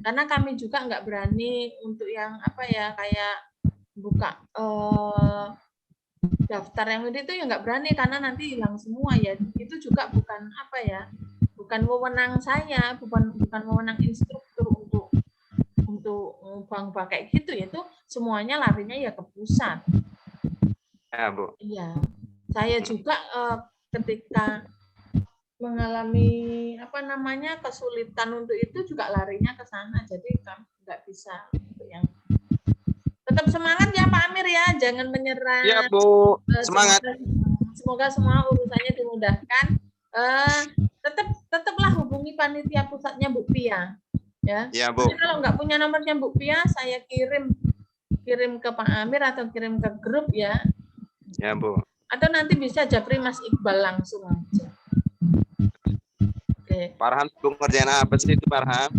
Karena kami juga nggak berani untuk yang apa ya kayak buka daftar yang itu ya nggak berani karena nanti hilang semua ya. Itu juga bukan apa ya, bukan wewenang saya, bukan wewenang instruktur untuk bank kayak gitu ya. Itu semuanya larinya ya ke pusat. Ya Bu. Iya, saya juga ketika mengalami apa namanya kesulitan untuk itu juga larinya ke sana. Jadi kami nggak bisa untuk yang tetap semangat ya Pak Amir ya, jangan menyerah. Iya Bu, semangat. Semoga semua urusannya dimudahkan. Tetaplah hubungi panitia pusatnya Bu Pia. Ya. Iya Bu. Jadi kalau nggak punya nomornya Bu Pia, saya kirim ke Pak Amir atau kirim ke grup ya. Ya Bu. Atau nanti bisa japri Mas Iqbal langsung aja. Oke. Farhan Bu ngerjain apa sih itu Farhan?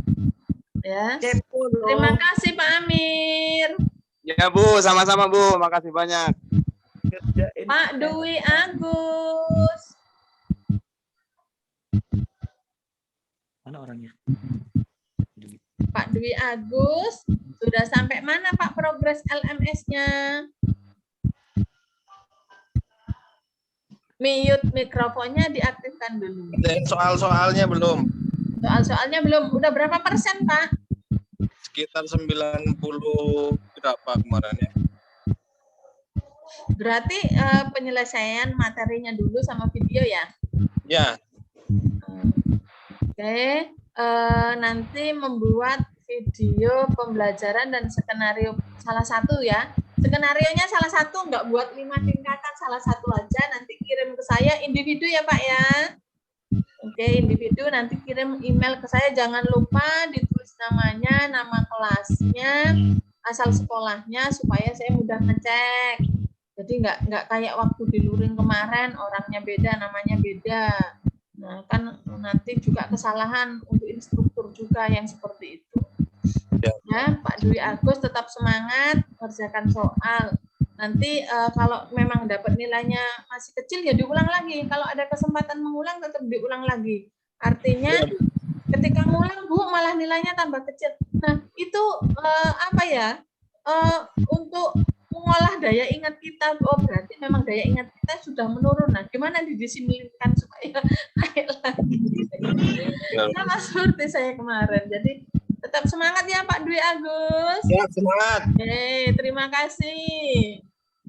Ya. Terima kasih Pak Amir. Ya Bu, sama-sama Bu, makasih banyak. Pak Dwi Agus. Mana orangnya? Pak Dwi Agus, sudah sampai mana Pak progres LMS-nya? Mute mikrofonnya diaktifkan dulu. Dan soal-soalnya belum. Soal-soalnya belum. Udah berapa persen Pak? Sekitar 90 berapa kemarin ya? Berarti penyelesaian materinya dulu sama video ya? Ya. Oke. Nanti membuat video pembelajaran dan skenario salah satu ya. Skenarionya salah satu, nggak buat 5 tingkatan, salah satu aja. Nanti kirim ke saya individu ya Pak ya. Oke, individu nanti kirim email ke saya. Jangan lupa ditulis namanya, nama kelasnya, asal sekolahnya supaya saya mudah ngecek. Jadi nggak kayak waktu di luring kemarin orangnya beda, namanya beda. Nah kan nanti juga kesalahan untuk instruktur juga yang seperti itu. Ya, Pak Dwi Agus tetap semangat kerjakan soal. Nanti kalau memang dapat nilainya masih kecil ya diulang lagi. Kalau ada kesempatan mengulang tetap diulang lagi. Artinya ketika ngulang Bu malah nilainya tambah kecil. Nah itu apa ya? Untuk mengolah daya ingat kita. Oh berarti memang daya ingat kita sudah menurun. Nah gimana didisiplinkan supaya naik lagi? Sama seperti saya kemarin. Jadi tetap semangat ya Pak Dwi Agus. Ya, semangat. Terima kasih.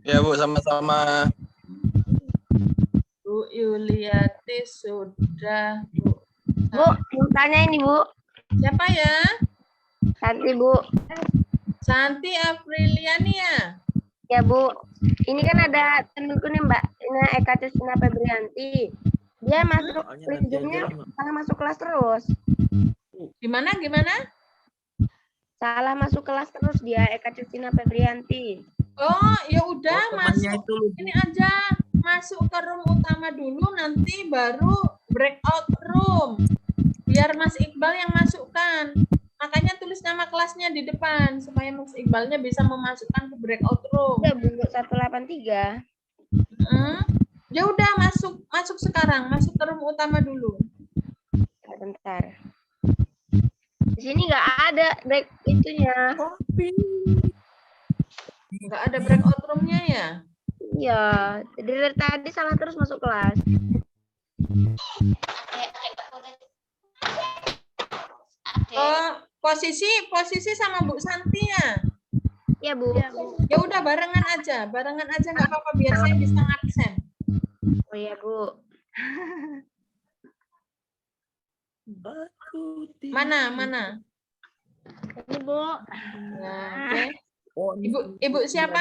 Ya Bu, sama-sama. Bu Yuliati sudah. Bu, mau tanya ini Bu. Siapa ya? Santi Bu. Santi Apriliani ya? Ya Bu. Ini kan ada temanku nih Mbak. Ini Eka Cusina Febrianti. Dia masuk ujungnya salah masuk kelas terus. Gimana? Salah masuk kelas terus dia Eka Cusina Febrianti. Oh, ya udah masuk. Ini aja masuk ke room utama dulu nanti baru breakout room. Biar Mas Iqbal yang masukkan. Makanya tulis tulis nama kelasnya di depan supaya Mas Iqbalnya bisa memasukkan ke breakout room. Ya, Bu, 183. Ya udah masuk sekarang, masuk ke room utama dulu. Bentar. Di sini nggak ada break itunya. Nggak ada breakout roomnya ya? Iya, dari tadi salah terus masuk kelas. Posisi sama Bu Santi ya? Iya, Bu. Ya udah barengan aja nggak apa-apa biar saya bisa ngaksen. Oh iya, Bu. Mana? Ini, Bu. Nah, oke. Ibu siapa?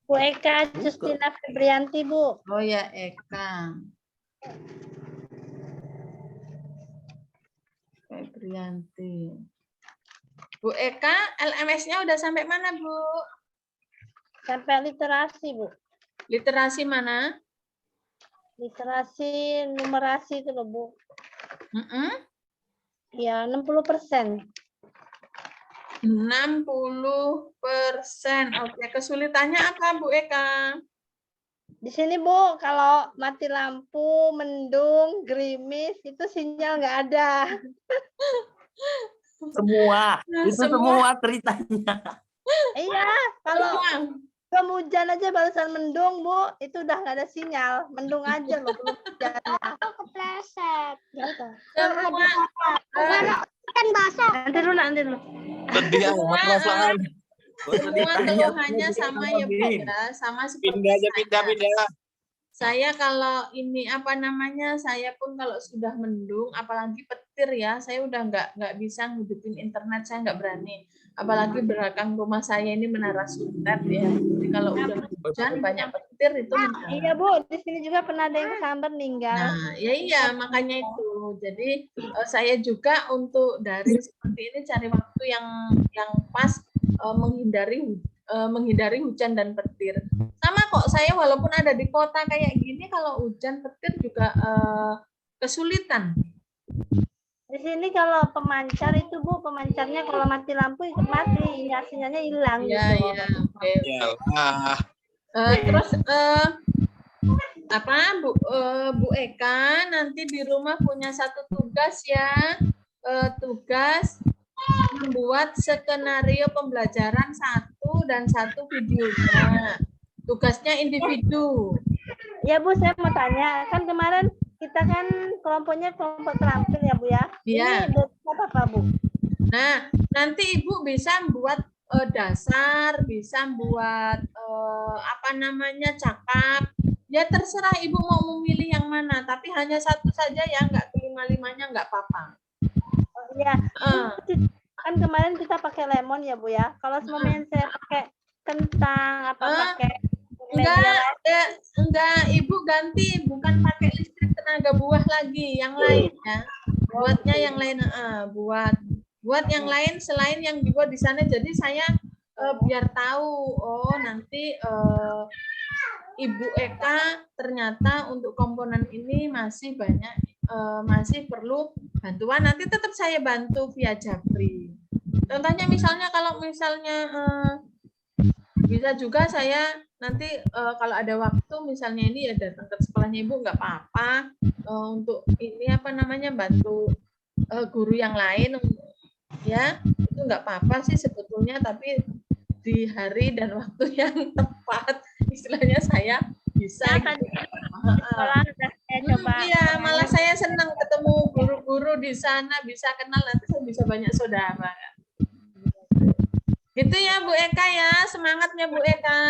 Bu Eka Justina Febrianti, Bu. Oh ya, Eka. Febrianti. Bu Eka, LMS-nya udah sampai mana, Bu? Sampai literasi, Bu. Literasi mana? Literasi numerasi itu loh, Bu. Ya, 60%. 60%. Oke, kesulitannya apa, Bu Eka? Di sini, Bu, kalau mati lampu, mendung, gerimis, itu sinyal nggak ada. Semua ceritanya. Iya, kalau hujan aja barusan mendung, Bu, itu udah nggak ada sinyal. Mendung aja loh, belum hujannya. Aku kepleset. Gitu. Kan basah. Nanti dulu. Sedih amat perasaan. Semua keluhannya sama ya, Bu, ya. Sama seperti Pindah. saya kalau ini saya pun kalau sudah mendung, apalagi petir ya, saya udah nggak bisa ngidupin internet, saya nggak berani. Apalagi belakang rumah saya ini menara suntet ya. Jadi kalau udah hujan banyak petir itu. Iya, Bu, di sini juga pernah ada yang kesambar meninggal. Nah, iya makanya itu. Jadi saya juga untuk daring seperti ini cari waktu yang pas menghindari hujan dan petir. Sama kok saya walaupun ada di kota kayak gini, kalau hujan petir juga kesulitan. Di sini kalau pemancar itu, Bu, pemancarnya kalau mati lampu ikut mati, ya sinyalnya hilang. Iya, gitu. iya. Oke. Yalah. Terus Bu Eka nanti di rumah punya satu tugas ya, tugas membuat skenario pembelajaran 1 dan 1 videonya. Tugasnya individu. Ya, Bu, saya mau tanya, kan kemarin kita kan kelompoknya kelompok terampil ya, Bu ya? Iya. Ini apa, Bu? Nah, nanti Ibu bisa buat dasar, bisa buat cakap. Ya terserah Ibu mau memilih yang mana, tapi hanya satu saja ya, nggak kelima-limanya nggak apa-apa. Oh iya. Kan kemarin kita pakai lemon ya, Bu ya? Kalau semuanya saya pakai kentang, pakai enggak, Ibu ganti, bukan pakai listrik tenaga buah lagi, yang lain ya. Buatnya yang lain, buat yang lain selain yang dibuat di sana. Jadi saya biar tahu, oh nanti Ibu Eka ternyata untuk komponen ini masih banyak, masih perlu bantuan. Nanti tetap saya bantu via Japri. Contohnya kalau misalnya bisa juga saya nanti kalau ada waktu misalnya ini ya datang ke sekolahnya Ibu nggak apa-apa, untuk ini bantu guru yang lain ya, itu nggak apa-apa sih sebetulnya, tapi di hari dan waktu yang tepat istilahnya saya bisa. Iya, malah saya senang ketemu guru-guru di sana, bisa kenal, nanti saya bisa banyak saudara. Gitu ya Bu Eka ya, semangatnya Bu Eka.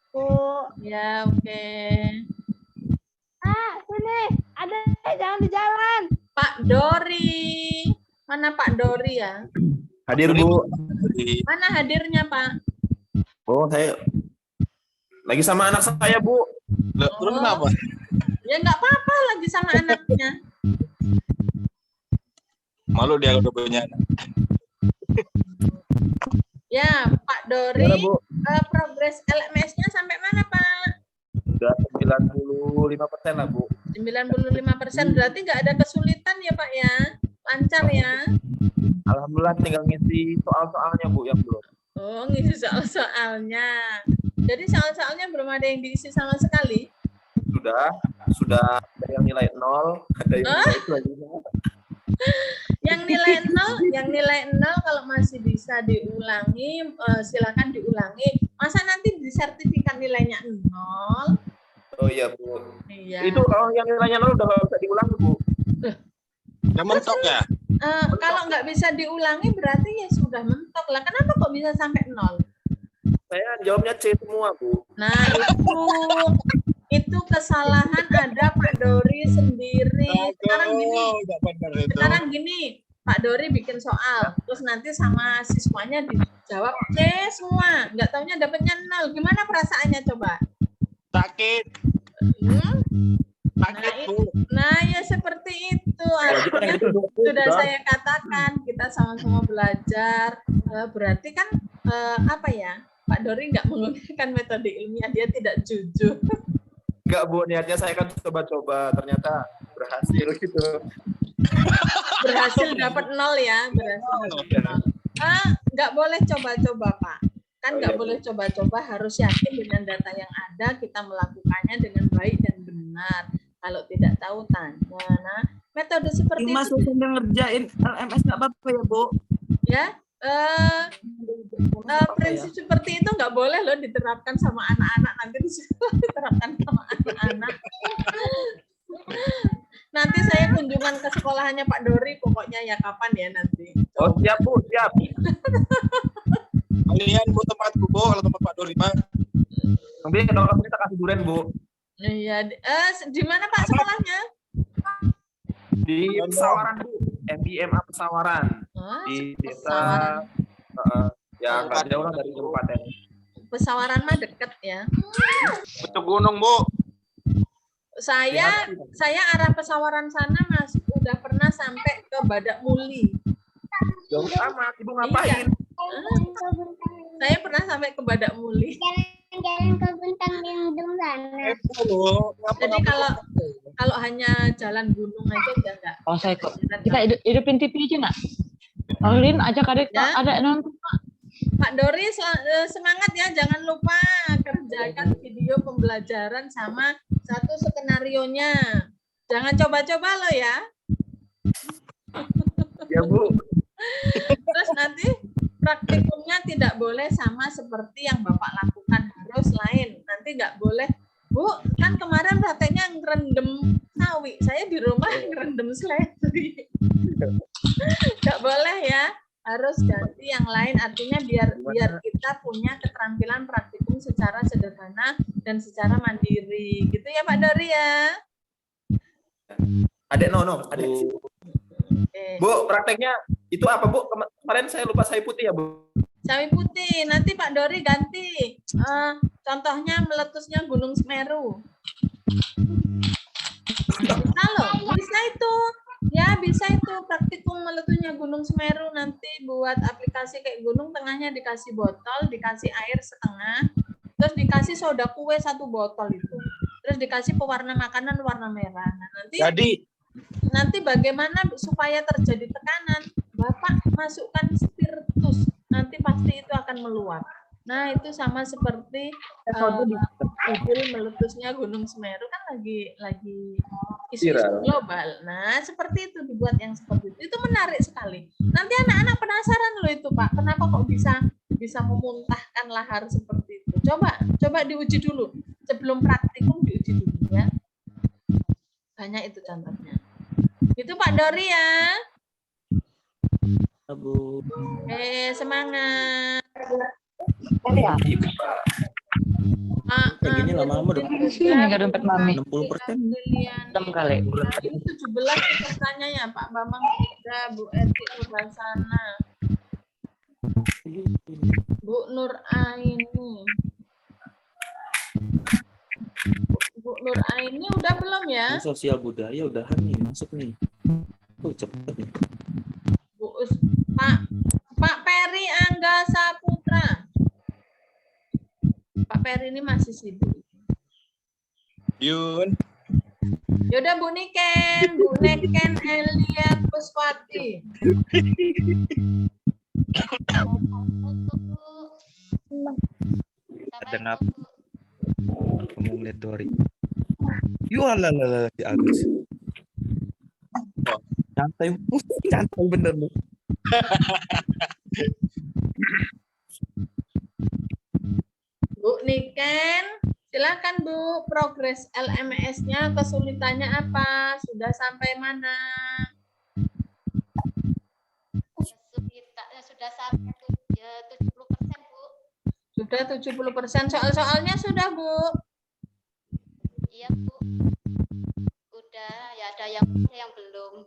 Bu. Ya, oke. Sini, ada, jangan di jalan. Pak Dori. Mana Pak Dori ya? Hadir, Bu. Mana hadirnya, Pak? Oh, saya lagi sama anak saya, Bu. Terus kenapa? Ya nggak apa-apa, lagi sama anaknya. Malu dia udah punya anak. Ya, Pak Dori, progres LMS-nya sampai mana, Pak? Sudah 95% lah, Bu. 95%, berarti nggak ada kesulitan ya, Pak ya? Lancar ya? Alhamdulillah tinggal ngisi soal-soalnya Bu yang belum. Oh, ngisi soal-soalnya. Jadi soal-soalnya belum ada yang diisi sama sekali? Sudah ada yang nilai 0, ada yang nilai 2. Yang nilai 0 kalau masih bisa diulangi, silakan diulangi. Masa nanti di sertifikat nilainya 0? Oh iya Bu. Iya. Itu kalau yang nilainya 0 udah nggak bisa diulangi Bu. Udah mentok ya? Kalau nggak bisa diulangi berarti ya sudah mentok lah. Kenapa kok bisa sampai 0? Saya jawabnya C semua Bu. Nah itu kesalahan ada Pak Dori sendiri. Sekarang gini, Pak Dori bikin soal, terus nanti sama siswanya dijawab C semua, nggak taunya dapatnya 0. Gimana perasaannya coba? Sakit. Nah ya seperti itu. Artinya sudah saya katakan kita sama-sama belajar. Berarti kan apa ya? Pak Dori nggak menggunakan metode ilmiah, dia tidak jujur. Enggak Bu, niatnya saya kan coba-coba, ternyata berhasil gitu. Berhasil dapat 0 ya, berhasil dapat 0. Nggak boleh coba-coba Pak. Kan nggak boleh coba-coba, harus yakin dengan data yang ada, kita melakukannya dengan baik dan benar. Kalau tidak tahu tanya. Nah, metode seperti Mas itu. sedang ngerjain LMS nggak apa-apa ya Bu? Ya, prinsip seperti itu nggak boleh loh diterapkan sama anak-anak, nanti diterapkan sama anak-anak. Nanti saya kunjungan ke sekolahannya Pak Dori, pokoknya ya kapan ya nanti. Oh siap Bu, siap. Kalian Bu tempatku Bu, kalau tempat Pak Dori mah. Nanti kalau kita kasih durian Bu. Iya, di mana Pak sekolahnya? Di Pesawaran Bu, MBMA Pesawaran. Di desa ya nggak jauh lah dari kabupaten. Pesawaran mah deket ya. Itu gunung Bu. Saya arah Pesawaran sana Mas udah pernah sampai ke Badak Muli. Jauh amat, Ibu ngapain? Saya pernah sampai ke Badak Muli. Jalan ke Bintang Lindung sana. Jadi kalau hanya jalan gunung aja udah enggak. Oh saya kok. Kita hidupin TV aja nggak? Paulin ajak adik ya? Ada nonton Pak Dori semangat ya, jangan lupa kerjakan video pembelajaran sama satu skenarionya. Jangan coba-coba lo ya. Ya Bu. Terus nanti praktikumnya tidak boleh sama seperti yang Bapak lakukan, harus lain. Nanti nggak boleh, Bu, kan kemarin prakteknya ngerendam sawi, saya di rumah ngerendam seledri. Nggak boleh ya, harus ganti yang lain. Artinya biar kita punya keterampilan praktikum secara sederhana dan secara mandiri, gitu ya Pak Dori ya. Adek adek. Bu, prakteknya itu apa Bu? Kemarin saya lupa sawi putih ya Bu. Sawi putih, nanti Pak Dori ganti. Contohnya meletusnya Gunung Semeru. Bisa loh, bisa itu. Ya bisa itu praktikum meletusnya Gunung Semeru, nanti buat aplikasi kayak gunung, tengahnya dikasih botol, dikasih air setengah, terus dikasih soda kue 1 botol itu. Terus dikasih pewarna makanan warna merah. Nah, nanti bagaimana supaya terjadi tekanan? Bapak masukkan spiritus, nanti pasti itu akan meluap. Nah, itu sama seperti judul meletusnya Gunung Semeru kan lagi isu-isu global. Nah, seperti itu, dibuat yang seperti itu. Itu menarik sekali. Nanti anak-anak penasaran loh itu, Pak. Kenapa kok bisa memuntahkan lahar seperti itu? Coba diuji dulu. Sebelum praktikum diuji dulu ya. Banyak itu contohnya. Itu Pak Dori ya. Bu. Semangat. Gini lama-lama udah nggak dompet mami 60%. 6 kali. Ini 17 pesertanya ya Pak Bambang Ida, Bu Eti Nurasana, Bu Nur Aini. Bu Nur Aini udah belum ya? Sosial budaya udahan nih, masuk nih. Cepet nih. Pak Peri Angga Saputra. Pak Peri ini masih sibuk. Yun. Yaudah Bu Niken Elia Puswati. Ada ngapa? Kamu ngeliat Dori. Yualalala si Agus. Santai, santai bener lu. Bu Niken, silakan Bu. Progres LMS-nya kesulitannya apa? Sudah sampai mana? Kesulitannya sudah sampai 70%, Bu. Sudah 70%. Soal-soalnya sudah, Bu. Iya, Bu. Udah, ya ada yang belum.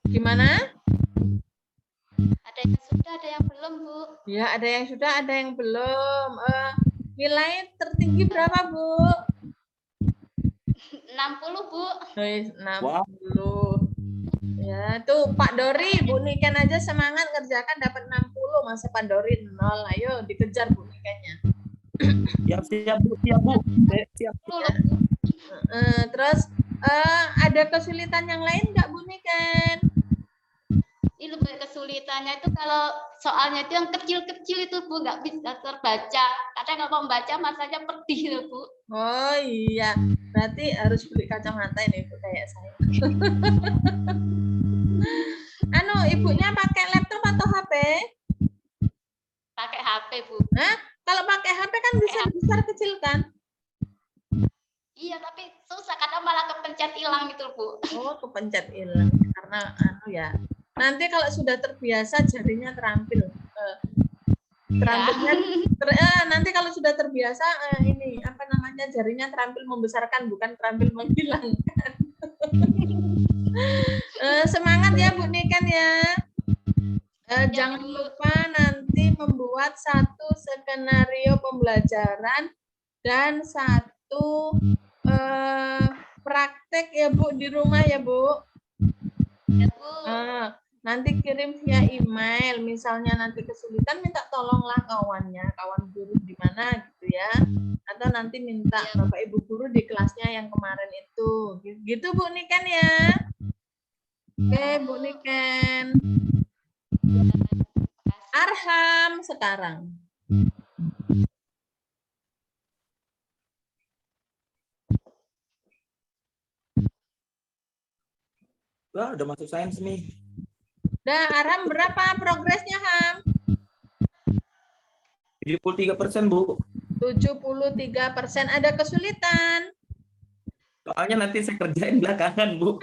Gimana? Ada yang sudah, ada yang belum, Bu. Ya, ada yang sudah, ada yang belum. Nilai tertinggi berapa, Bu? 60, Bu. 60. Ya, tuh Pak Dori, Bu Niken aja semangat ngerjakan dapat 60, masa Pak Dori 0. Ayo dikejar Bu Nikennya. Siap, Bu. Siap. Ya. Terus ada kesulitan yang lain nggak Bu Niken? Ini lebih kesulitannya itu kalau soalnya itu yang kecil-kecil itu, Bu, nggak bisa terbaca. Kadang kalau mau baca masanya pedih loh, Bu. Oh iya, berarti harus beli kacamata ini Bu kayak saya. Ibunya pakai laptop atau HP? Pakai HP, Bu. Hah? Kalau pakai HP kan bisa besar kecil kan? Iya, tapi susah kadang malah kepencet hilang gitu, Bu. Oh, kepencet hilang karena ya. Nanti kalau sudah terbiasa jarinya terampil. Nanti kalau sudah terbiasa ini apa namanya jarinya terampil membesarkan bukan terampil menghilangkan. Semangat ya Bu Niken ya. Jangan lupa nanti membuat satu skenario pembelajaran dan satu praktek ya Bu di rumah ya Bu. Ya, Bu. Nanti kirim via email, misalnya nanti kesulitan minta tolonglah kawan guru di mana gitu ya, atau nanti minta Bapak Ibu guru di kelasnya yang kemarin itu, gitu Bu Niken ya. Oke Bu Niken. Arham sekarang. Wah, udah masuk sains nih. Udah, Arham berapa progresnya, Ham? 73%, Bu. 73%. Ada kesulitan? Soalnya nanti saya kerjain belakangan, Bu.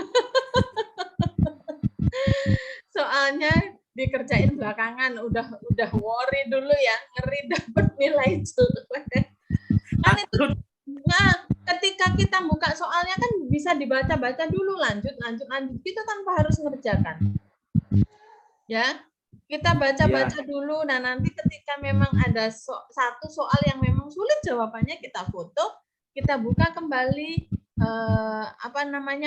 Soalnya dikerjain belakangan, udah worry dulu ya, ngeri dapat nilai jelek. Kan itu, nah, ketika kita buka soalnya kan bisa dibaca-baca dulu, lanjut kita tanpa harus ngerjakan. Ya, kita baca-baca dulu. Nah, nanti ketika memang ada satu soal yang memang sulit jawabannya, kita foto, kita buka kembali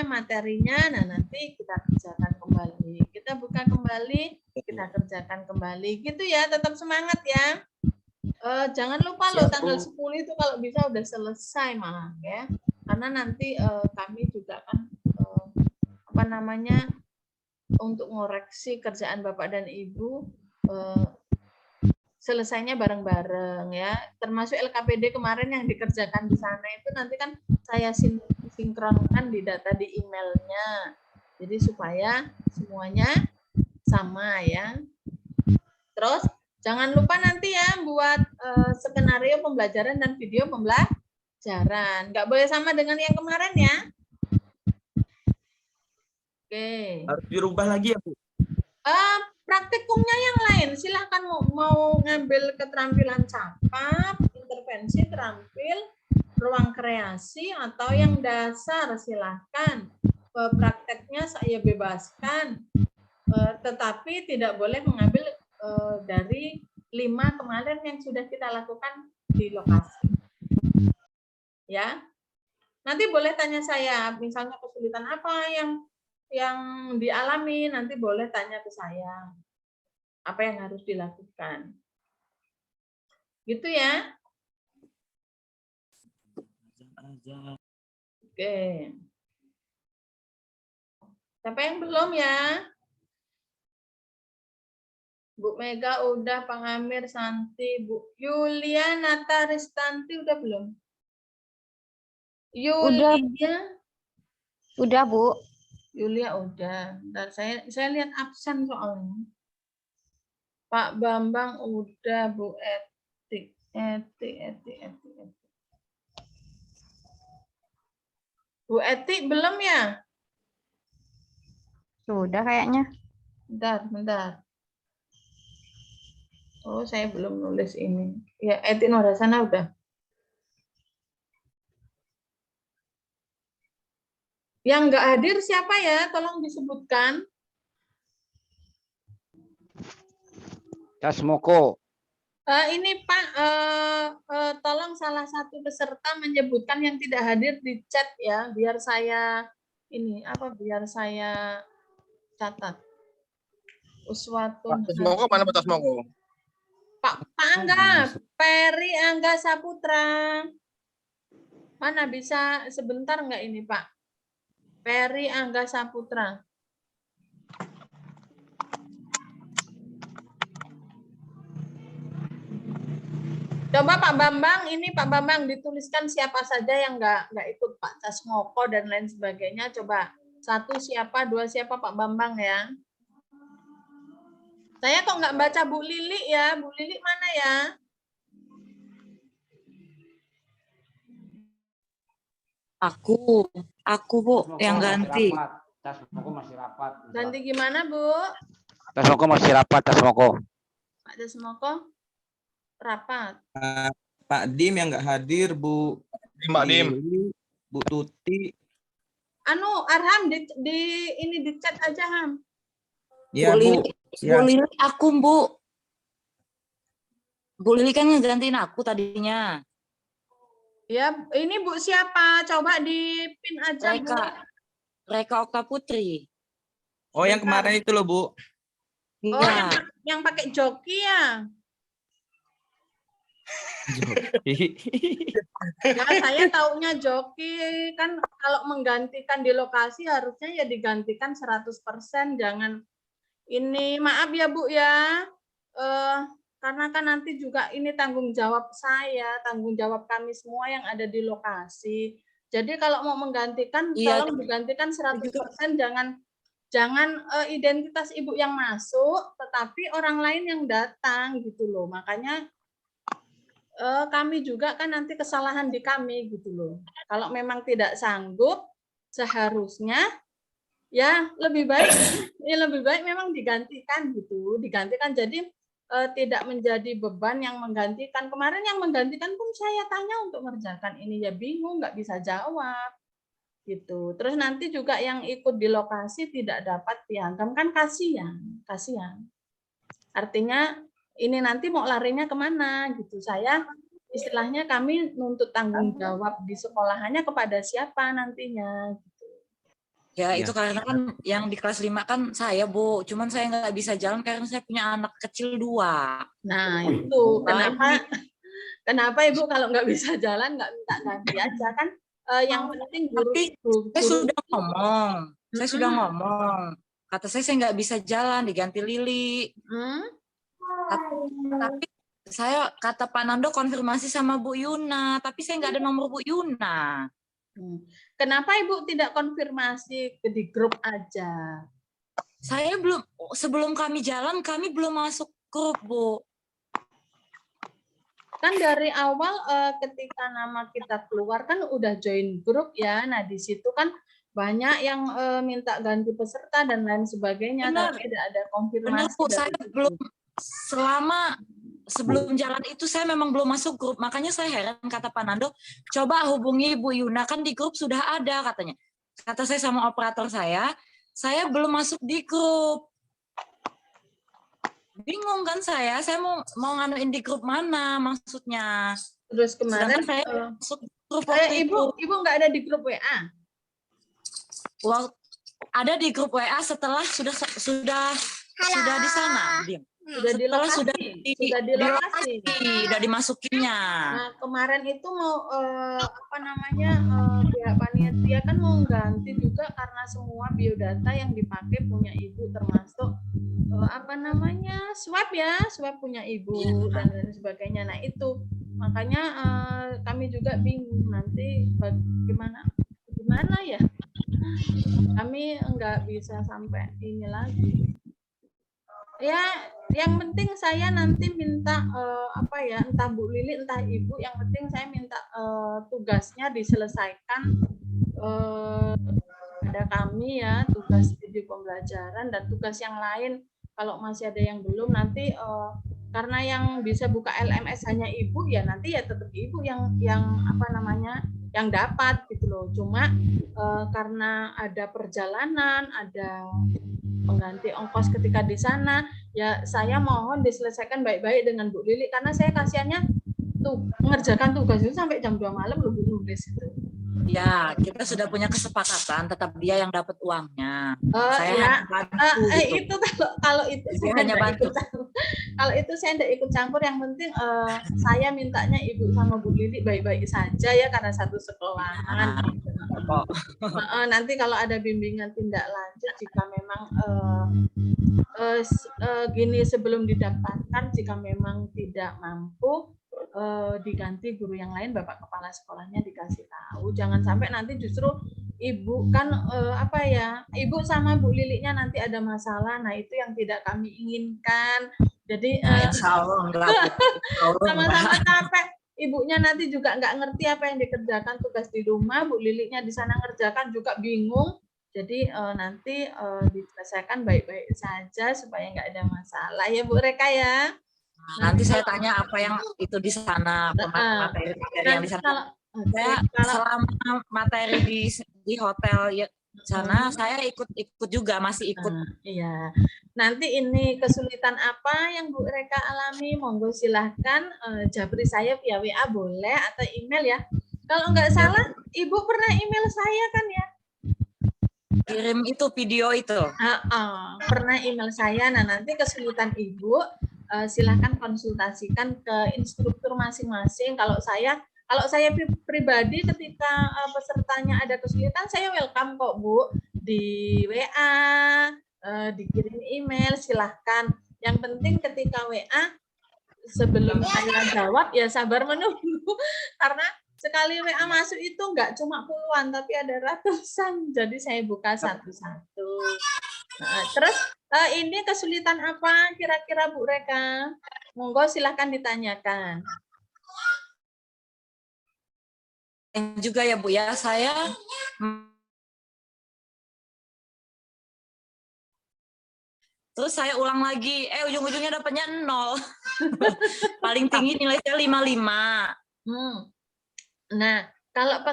materinya. Nah, nanti kita kerjakan kembali. Kita buka kembali, kita kerjakan kembali. Gitu ya, tetap semangat ya. Jangan lupa loh tanggal 10 itu kalau bisa udah selesai malah ya. Karena nanti kami juga kan untuk ngoreksi kerjaan Bapak dan Ibu selesainya bareng-bareng ya. Termasuk LKPD kemarin yang dikerjakan di sana itu nanti kan saya sinkronkan di data di emailnya. Jadi supaya semuanya sama ya. Terus jangan lupa nanti ya buat skenario pembelajaran dan video pembelajaran. Nggak boleh sama dengan yang kemarin ya. Oke. Harus dirubah lagi ya, Bu? Praktikumnya yang lain. Silahkan mau ngambil keterampilan cakap, intervensi, terampil, ruang kreasi, atau yang dasar silahkan. Prakteknya saya bebaskan. Tetapi tidak boleh mengambil dari 5 kemarin yang sudah kita lakukan di lokasi. Ya. Nanti boleh tanya saya, misalnya kesulitan apa yang dialami, nanti boleh tanya ke saya. Apa yang harus dilakukan. Gitu ya. Oke. Siapa yang belum ya? Bu Mega udah, Pak Amir, Santi, Bu Yulia, Nata, Ristanti udah belum? Udah. Yulia, Udah, Bu. Yulia udah. Bentar, saya lihat absen soalnya. Pak Bambang udah, Bu Eti. Bu Eti belum ya? Sudah kayaknya. Bentar. Oh, saya belum nulis ini. Ya, Eti Nurhasana udah. Yang nggak hadir siapa ya? Tolong disebutkan. Tasmoko. Ini Pak, tolong salah satu peserta menyebutkan yang tidak hadir di chat ya, biar saya biar saya catat. Uswatun. Tasmoko mana Pak Tasmoko? Pak Angga, Peri Angga Saputra. Mana bisa sebentar nggak ini Pak? Peri Angga Saputra. Coba Pak Bambang, ini Pak Bambang dituliskan siapa saja yang nggak ikut Pak Tasmoko dan lain sebagainya. Coba 1 siapa, 2 siapa Pak Bambang ya. Saya kok nggak baca Bu Lili ya. Bu Lili mana ya? Aku Bu, Tasmoko yang ganti. Tasmoko masih rapat. Ganti gimana Bu? Tasmoko masih rapat, Tasmoko. Pak Tasmoko rapat. Pak Dim yang nggak hadir, Bu. Mbak Dim. Bu Tuti. Arham di chat aja Ham. Ya, Bu. Bu Lili aku, Bu. Bu Lili kan ngegantiin aku tadinya. Ya, ini Bu siapa? Coba di pin aja, Bu. Reka Okta Putri. Oh, yang kemarin itu loh, Bu. Oh, yang pakai joki ya? Ya, saya taunya joki kan kalau menggantikan di lokasi harusnya ya digantikan 100%, jangan ini. Maaf ya Bu ya. Karena kan nanti juga ini tanggung jawab saya, tanggung jawab kami semua yang ada di lokasi. Jadi kalau mau menggantikan tolong digantikan 100%, jangan identitas Ibu yang masuk, tetapi orang lain yang datang gitu loh. Makanya kami juga kan nanti kesalahan di kami gitu loh. Kalau memang tidak sanggup, seharusnya ya lebih baik memang digantikan gitu, digantikan jadi tidak menjadi beban yang menggantikan. Kemarin yang menggantikan pun saya tanya untuk mengerjakan ini ya bingung, nggak bisa jawab gitu. Terus nanti juga yang ikut di lokasi tidak dapat piagam kan kasihan. Artinya ini nanti mau larinya kemana gitu. Saya istilahnya kami nuntut tanggung jawab di sekolahannya kepada siapa nantinya. Ya, itu karena kan yang di kelas 5 kan saya, Bu. Cuman saya nggak bisa jalan karena saya punya anak kecil 2. Nah, itu kenapa Ibu kalau nggak bisa jalan nggak minta ganti aja kan? Yang penting guru. Saya sudah ngomong. Kata saya nggak bisa jalan, diganti Lili. Tapi saya kata Pak Nando konfirmasi sama Bu Yuna, tapi saya nggak ada nomor Bu Yuna. Kenapa Ibu tidak konfirmasi di grup aja? Saya belum, sebelum kami jalan, kami belum masuk grup, Bu. Kan dari awal ketika nama kita keluar kan udah join grup ya. Nah, di situ kan banyak yang minta ganti peserta dan lain sebagainya. Tapi tidak ada konfirmasi. Benar, Bu. Saya belum, sebelum jalan itu saya memang belum masuk grup. Makanya saya heran, kata Pak Nando, coba hubungi Bu Yuna, kan di grup sudah ada katanya. Kata saya sama operator saya belum masuk di grup. Bingung kan saya mau nganuin di grup mana maksudnya. Terus kemarin saya masuk grup Ibu nggak ada di grup WA? Ada di grup WA setelah sudah di sana. Diam. Sudah di Setelah lokasi. Sudah di lokasi. Udah dimasukinnya. Nah, kemarin itu mau pihak panitia kan mau ganti juga karena semua biodata yang dipakai punya ibu, termasuk swab punya ibu dan lain sebagainya. Nah itu makanya kami juga bingung nanti gimana ya, kami nggak bisa sampai ini lagi. Ya, yang penting saya nanti minta entah Bu Lili entah Ibu, yang penting saya minta tugasnya diselesaikan pada kami ya, tugas video pembelajaran dan tugas yang lain kalau masih ada yang belum nanti karena yang bisa buka LMS hanya Ibu ya, nanti ya tetap Ibu yang dapat gitu loh. Cuma karena ada perjalanan, ada pengganti ongkos ketika di sana, ya saya mohon diselesaikan baik-baik dengan Bu Lili karena saya kasihannya mengerjakan tugas itu sampai jam 2 malam belum nulis itu. Ya, kita sudah punya kesepakatan tetap dia yang dapat uangnya. Saya ya. hanya bantu gitu. Itu kalau itu saya hanya bantu. Kalau itu saya tidak ikut campur, yang penting saya mintanya Ibu sama Bu Lili baik-baik saja ya karena satu sekolahan. Nanti kalau ada bimbingan tindak lanjut jika memang gini sebelum didaftarkan, jika memang tidak mampu diganti guru yang lain, Bapak Kepala Sekolahnya dikasih tahu. Jangan sampai nanti justru Ibu kan Ibu sama Bu Lilinya nanti ada masalah. Nah itu yang tidak kami inginkan. Jadi sama-sama capek. Ibunya nanti juga nggak ngerti apa yang dikerjakan tugas di rumah, Bu Lilinya di sana ngerjakan juga bingung. Jadi nanti diselesaikan baik-baik saja supaya nggak ada masalah ya Bu Reka ya. Nanti saya tanya apa yang itu di sana, materi yang di sana. Selama materi di hotel ya sana saya ikut juga, masih ikut. Iya. Nanti ini kesulitan apa yang Bu Reka alami, monggo silahkan japri saya via WA boleh atau email ya. Kalau nggak salah Ibu pernah email saya kan ya? Kirim itu video itu. Pernah email saya. Nah nanti kesulitan Ibu silahkan konsultasikan ke instruktur masing-masing. Kalau saya pribadi ketika pesertanya ada kesulitan, saya welcome kok Bu, di WA, dikirim email, silahkan. Yang penting ketika WA sebelum saya jawab ya sabar menunggu karena sekali WA masuk itu nggak cuma puluhan tapi ada ratusan, jadi saya buka satu-satu. Nah, terus ini kesulitan apa kira-kira Bu Reka? Monggo silahkan ditanyakan. Juga ya Bu ya, saya terus saya ulang lagi, ujung-ujungnya dapatnya 0. Paling tinggi nilai saya 55. Nah, kalau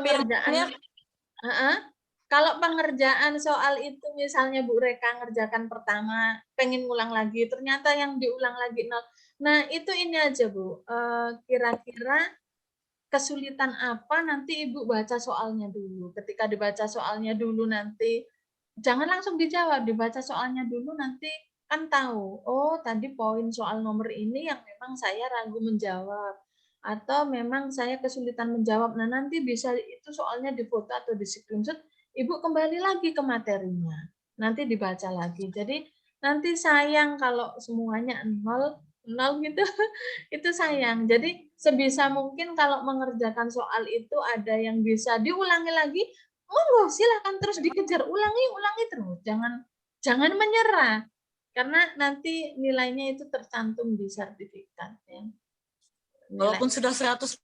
pengerjaan soal itu misalnya Bu Reka ngerjakan pertama, pengen ngulang lagi, ternyata yang diulang lagi 0. Nah, itu ini aja Bu, kira-kira kesulitan apa nanti Ibu baca soalnya dulu. Ketika dibaca soalnya dulu nanti, jangan langsung dijawab, dibaca soalnya dulu nanti kan tahu, oh tadi poin soal nomor ini yang memang saya ragu menjawab. Atau memang saya kesulitan menjawab. Nah, nanti bisa itu soalnya difoto atau di screenshot, Ibu kembali lagi ke materinya. Nanti dibaca lagi. Jadi nanti sayang kalau semuanya 0 gitu. Itu sayang. Jadi sebisa mungkin kalau mengerjakan soal itu ada yang bisa diulangi lagi, monggo silakan terus dikejar, ulangi terus. Jangan menyerah. Karena nanti nilainya itu tercantum di sertifikat ya. Walaupun sudah 100%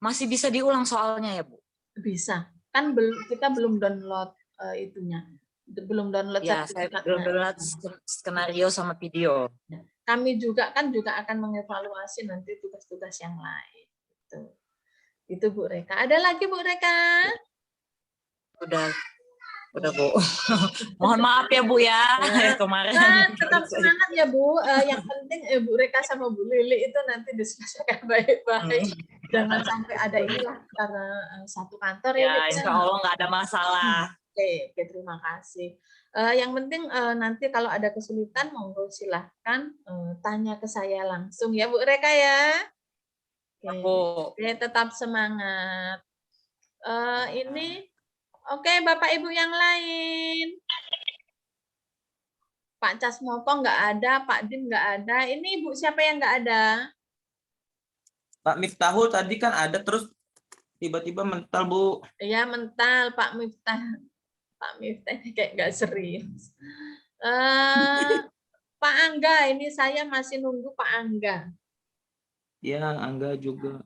masih bisa diulang soalnya ya Bu? Bisa. Kan kita belum download itunya. Belum download ya, saya belum download skenario sama video. Kami juga akan mengevaluasi nanti tugas-tugas yang lain. Itu Bu Reka. Ada lagi Bu Reka? Udah Bu. Mohon maaf ya Bu ya. Kemarin. Tetap semangat ya Bu. Yang penting Bu Reka sama Bu Lili itu nanti diselesaikan baik-baik. Jangan sampai ada inilah karena satu kantor ya. Insya Allah nggak ada masalah. Oke, terima kasih. Yang penting nanti kalau ada kesulitan monggo silahkan tanya ke saya langsung ya Bu Reka ya. Oke, tetap semangat. Ini oke Bapak Ibu yang lain. Pak Casmoko nggak ada, Pak Dim nggak ada. Ini Ibu siapa yang nggak ada? Pak Miftahul tadi kan ada terus tiba-tiba mental Bu. Iya mental Pak Miftah. Pak Miftah kayak nggak serius. Pak Angga, ini saya masih nunggu Pak Angga. Ya, Angga juga.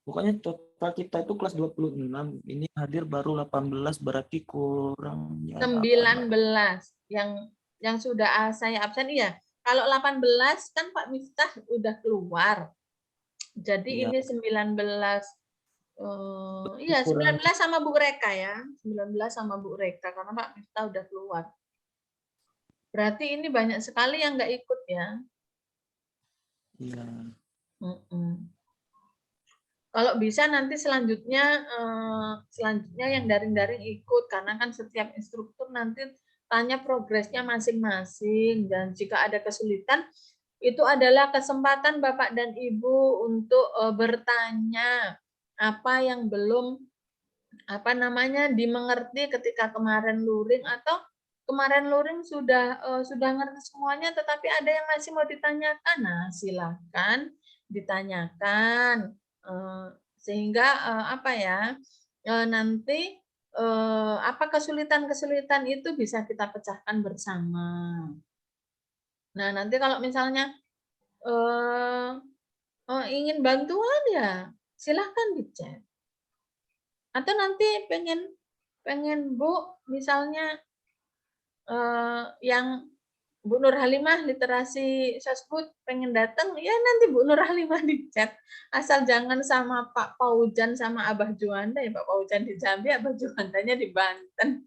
Pokoknya total kita itu kelas 26. Ini hadir baru 18 berarti kurang ya, 19 yang sudah saya absen iya. Kalau 18 kan Pak Miftah udah keluar. Jadi ini 19 iya 19 sama Bu Reka ya. 19 sama Bu Reka karena Pak Miftah udah keluar. Berarti ini banyak sekali yang nggak ikut ya. Iya. Kalau bisa nanti selanjutnya yang daring-daring ikut karena kan setiap instruktur nanti tanya progresnya masing-masing dan jika ada kesulitan itu adalah kesempatan Bapak dan Ibu untuk bertanya apa yang belum dimengerti ketika kemarin luring atau kemarin luring sudah ngerti semuanya tetapi ada yang masih mau ditanyakan. Nah, silakan ditanyakan. Sehingga nanti apa kesulitan-kesulitan itu bisa kita pecahkan bersama. Nah nanti kalau misalnya ingin bantuan ya silahkan di chat. Atau nanti pengen Bu misalnya yang Bu Nur Halimah literasi sosbud pengen datang ya nanti Bu Nur Halimah di chat asal jangan sama Pak Paujan sama Abah Juanda ya Pak Paujan di Jambi Abah Juandanya di Banten.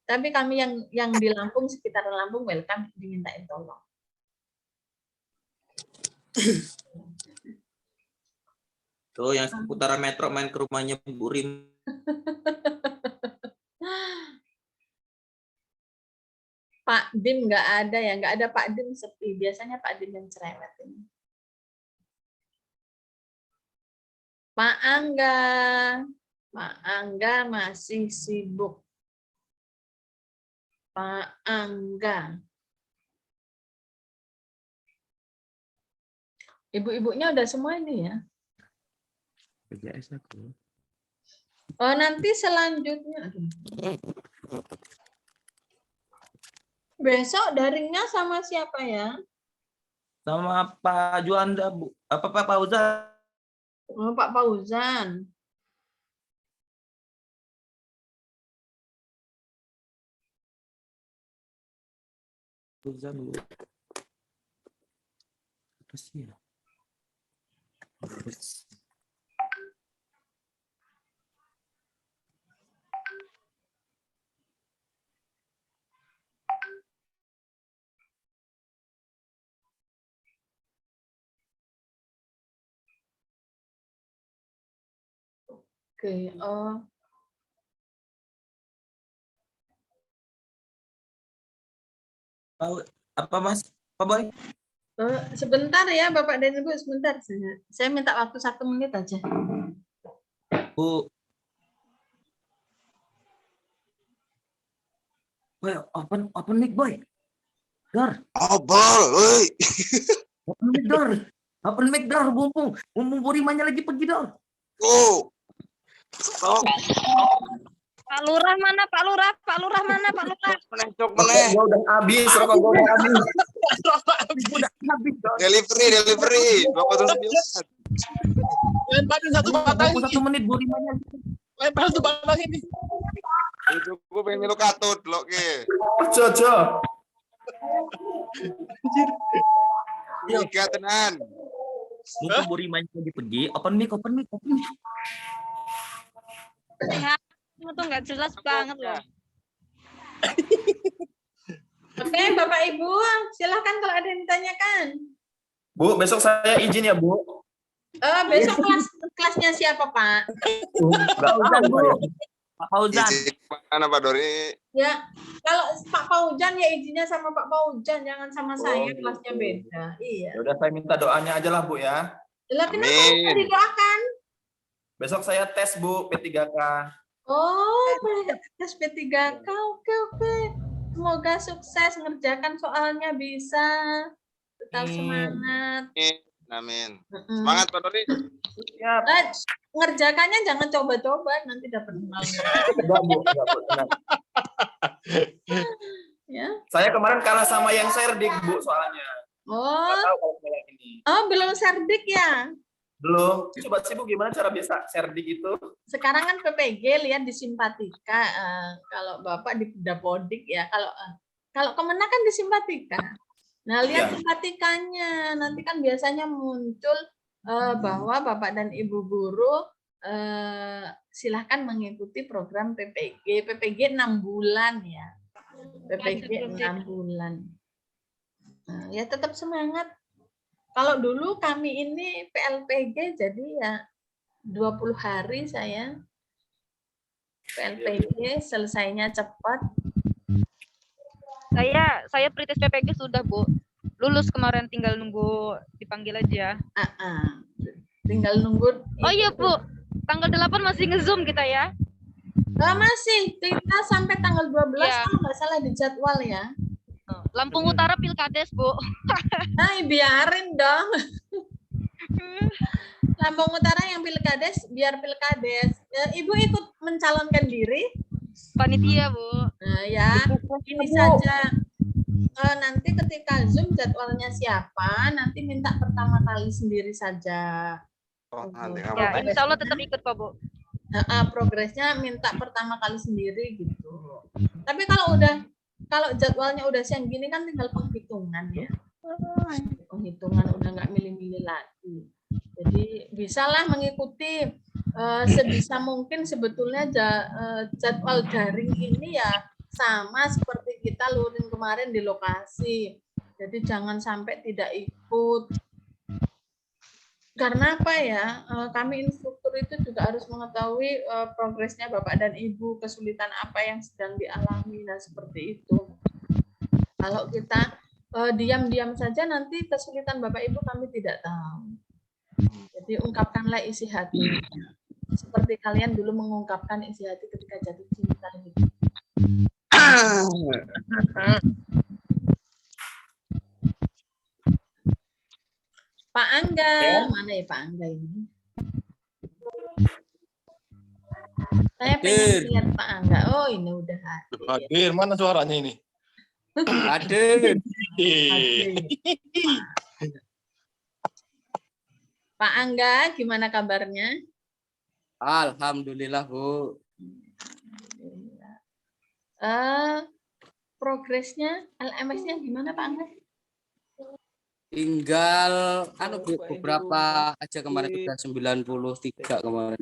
Tapi kami yang di Lampung sekitaran Lampung welcome dimintain tolong. Tuh yang seputaran metro main ke rumahnya Bu Rim. Pak Dim nggak ada ya, nggak ada Pak Dim sepi. Biasanya Pak Dim yang cerewet ini. Pak Angga masih sibuk. Pak Angga. Ibu-ibunya udah semua ini ya. PJS aku. Oh nanti selanjutnya. Besok daringnya sama siapa ya? Sama Pak Juanda, Bu. Apa Pak Fauzan? Oh, Pak Fauzan. Fauzan, Bu. Apa sih ya? Oke, apa Mas? Pak Boy? Sebentar ya Bapak dan Ibu, sebentar. Saya minta waktu 1 menit aja. Bu. Boy, open mic Boy. Dar. Abal, woi. Open mic Dar. Open mic Dar, mumpung Burimanya lagi pergi Dar. Oh. Pak Lurah mana? Pak Lurah mana? Pak Lurah. Meneh. Gua udah habis, rokok gua udah habis. Udah habis. Delivery. 29. Lemparin satu batang. 1 menit Burimanya. Lempar satu batang ini. Itu gua pengen milu katut lo ke. Ojo. Tiga tenan. Mumpung Burimanya lagi pergi, open mic. Sehat. Itu nggak jelas banget loh. Oke, Bapak Ibu, silakan kalau ada yang ditanyakan. Bu, besok saya izin ya, Bu. Besok kelasnya siapa, Pak? Enggak usah, Bu. Pak Fauzan. Izin mana Pak Dori? Ya, kalau Pak Paujan ya izinnya sama Pak Paujan, jangan sama saya, kelasnya beda. Iya. Ya udah saya minta doanya aja lah Bu ya. Lah kenapa harus didoakan? Besok saya tes Bu P3K. Oh, tes P3K. Oke. Semoga sukses ngerjakan soalnya bisa. Tetap semangat. Amin. Semangat Pak Dori. Siap. Ngerjakannya jangan coba-coba, nanti dapat nol. Enggak, Bu. Benar. Ya. Saya kemarin kalah sama yang serdik, Bu, soalnya. Oh. Nggak tahu kalau saya ini. Oh, belum serdik ya? Belum. Coba sih Bu, gimana cara bisa serdik itu? Sekarang kan PPG lihat di Simpatika. Kalau Bapak di Dapodik ya. Kalau Kemenak kan di Simpatika. Nah, lihat simpatikanya. Nanti kan biasanya muncul bahwa Bapak dan Ibu guru silahkan mengikuti program PPG. PPG 6 bulan ya. PPG 6 bulan. Nah, ya tetap semangat. Kalau dulu kami ini PLPG jadi ya 20 hari saya. PLPG selesainya cepat. Saya pritis PPG sudah Bu. Lulus kemarin, tinggal nunggu dipanggil aja. Tinggal nunggu. Oh iya Bu, tanggal 8 masih nge-zoom kita ya? Masih, kita sampai tanggal 12 kalau nggak salah di jadwal ya. Lampung Utara Pilkades Bu. Nah, biarin dong. Lampung Utara yang Pilkades, biar Pilkades. Ibu ikut mencalonkan diri? Panitia Bu. Nah ya, ini saja. Nanti ketika Zoom jadwalnya siapa, nanti minta pertama kali sendiri saja. Ya, insya Allah tetap ikut Pak Bu. Progresnya minta pertama kali sendiri gitu. Tapi kalau jadwalnya udah siang gini kan tinggal penghitungan ya. Penghitungan udah nggak milih-milih lagi. Jadi bisalah mengikuti sebisa mungkin sebetulnya jadwal daring ini ya sama seperti kita luring kemarin di lokasi. Jadi jangan sampai tidak ikut. Karena apa ya, kami instruktur itu juga harus mengetahui progresnya Bapak dan Ibu, kesulitan apa yang sedang dialami, nah seperti itu. Kalau kita diam-diam saja nanti kesulitan Bapak Ibu kami tidak tahu. Jadi ungkapkanlah isi hati. Seperti kalian dulu mengungkapkan isi hati ketika jatuh cinta gitu. Pak Angga, mana ya Pak Angga ini? Saya pengen lihat Pak Angga. Oh, ini udah hadir. Mana suaranya ini? Hadir. Pak Angga, gimana kabarnya? Alhamdulillah, Bu. Progresnya, LMS-nya gimana Pak Angga? Tinggal beberapa aja kemarin, sudah 93 kemarin.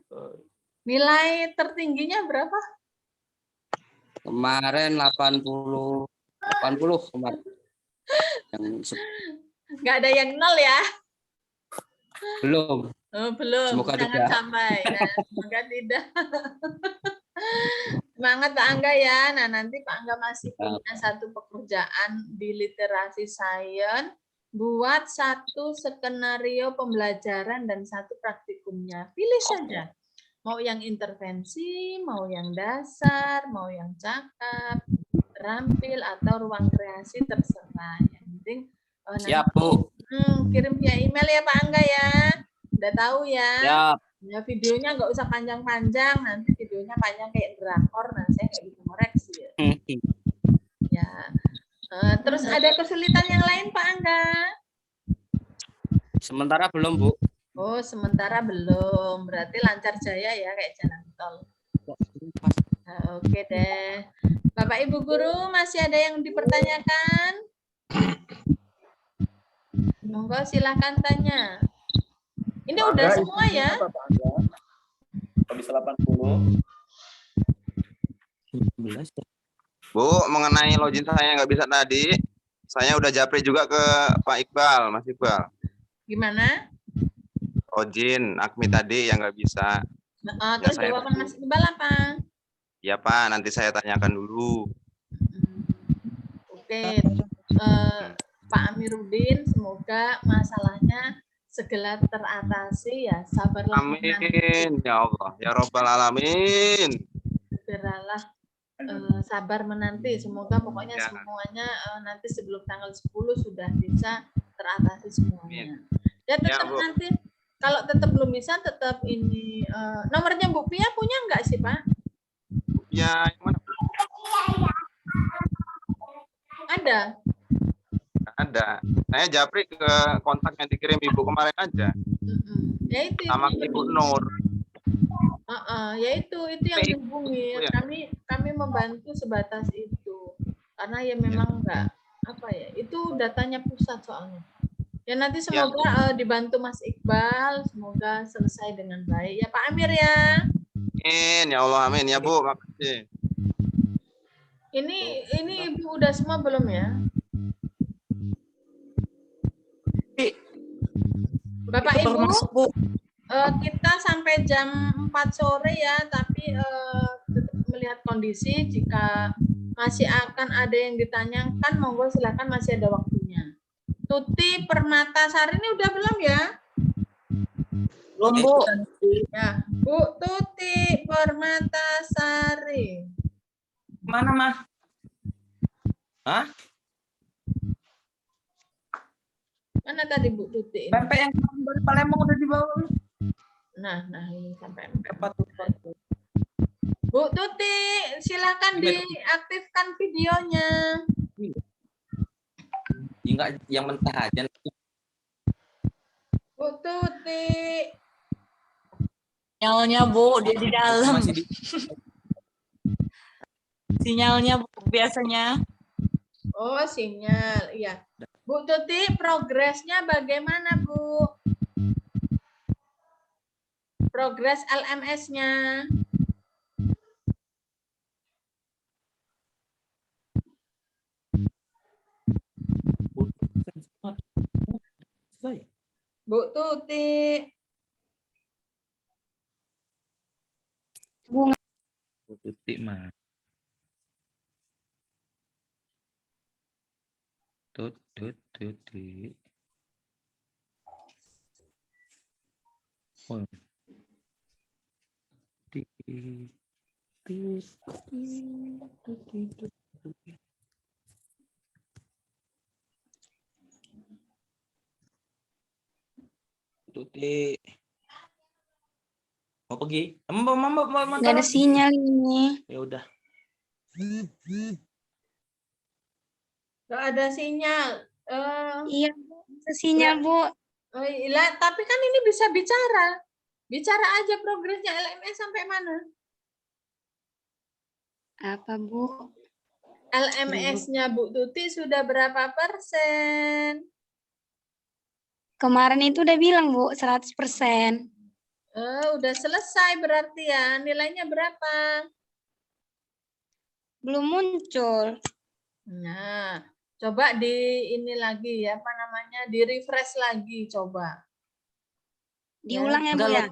Nilai tertingginya berapa? Kemarin 80 kemarin. Nggak ada yang nol ya? Belum. Oh, belum. Semoga jangan tidak. sampai. Nah, semoga tidak. Semangat Pak Angga ya. Nah, nanti Pak Angga masih punya satu pekerjaan di literasi sains. Buat satu skenario pembelajaran dan satu praktikumnya. Pilih saja. Mau yang intervensi, mau yang dasar, mau yang cakap, terampil, atau ruang kreasi, terserah. Yang penting siap, Bu. Kirim via email ya Pak Angga ya. Udah tahu ya. Siap. Ya, videonya nggak usah panjang-panjang. Nanti videonya panjang kayak drakor. Nah, saya nggak bisa ngoreksi ya. Ya. Terus ada kesulitan yang lain Pak Angga? Sementara belum, Bu. Oh, sementara belum. Berarti lancar jaya ya kayak jalan tol. Nah, oke deh. Bapak Ibu guru masih ada yang dipertanyakan? Monggo silahkan tanya. Ini udah semua ya? Habis 80. Bu, mengenai login saya nggak bisa tadi, saya udah japri juga ke Pak Iqbal, Mas Iqbal. Gimana? Login, Akmi tadi yang nggak bisa. Terus jawaban Mas Iqbal apa? Ya Pak, nanti saya tanyakan dulu. Oke, Pak Amiruddin, semoga masalahnya segera teratasi ya. Sabarlah menanti. Amin ya Allah, ya Robbal Alamin. Segeralah sabar menanti. Semoga pokoknya Ya. semuanya nanti sebelum tanggal 10 sudah bisa teratasi semuanya. Ya tetap Bu. nanti kalau tetap belum bisa tetap ini nomornya Bu Pia punya nggak sih Pak? Ya, yang mana? Ada. Ada. Saya japri ke kontak yang dikirim Ibu kemarin aja. Ya itu. Sama Ibu Nur. Ya itu yang dihubungi. Kami membantu sebatas itu. Karena ya memang enggak apa ya, itu datanya pusat soalnya. Ya nanti semoga dibantu Mas Iqbal, semoga selesai dengan baik. Ya Pak Amir ya. Amin ya Allah, amin ya Bu, makasih. Ini Ibu udah semua belum ya? Bapak Ibu, kita sampai jam 4 sore ya, tapi tetap melihat kondisi. Jika masih akan ada yang ditanyakan, monggo silakan, masih ada waktunya. Tuti Permatasari ini udah belum ya? Belum Bu. Ya, Bu Tuti Permatasari. Mana Mah? Hah? Mana tadi Bu Tuti? Pempek yang dari Palembang udah dibawa. Nah ini sampai Bu Tuti, silakan diaktifkan videonya. Enggak, yang mentah aja. Bu Tuti. Sinyalnya Bu, dia di dalam. Sinyalnya Bu biasanya. Oh, sinyal. Iya. Bu Tuti, progresnya bagaimana, Bu? Progres LMS-nya. Bu Tuti. Bu Tuti mah. Tuti. Oh. Tuti. Mau pergi? Nggak ada sinyal ini. Ya udah. Nggak ada sinyal. Iya, sinyal Bu. Oh, iya, tapi kan ini bisa bicara. Bicara aja progresnya LMS sampai mana? Apa Bu? LMS-nya Bu Tuti sudah berapa persen? Kemarin itu udah bilang Bu, 100%. Udah selesai berarti ya. Nilainya berapa? Belum muncul. Nah, coba ini lagi ya, apa namanya? Di refresh lagi coba. Diulang ya Bu ya?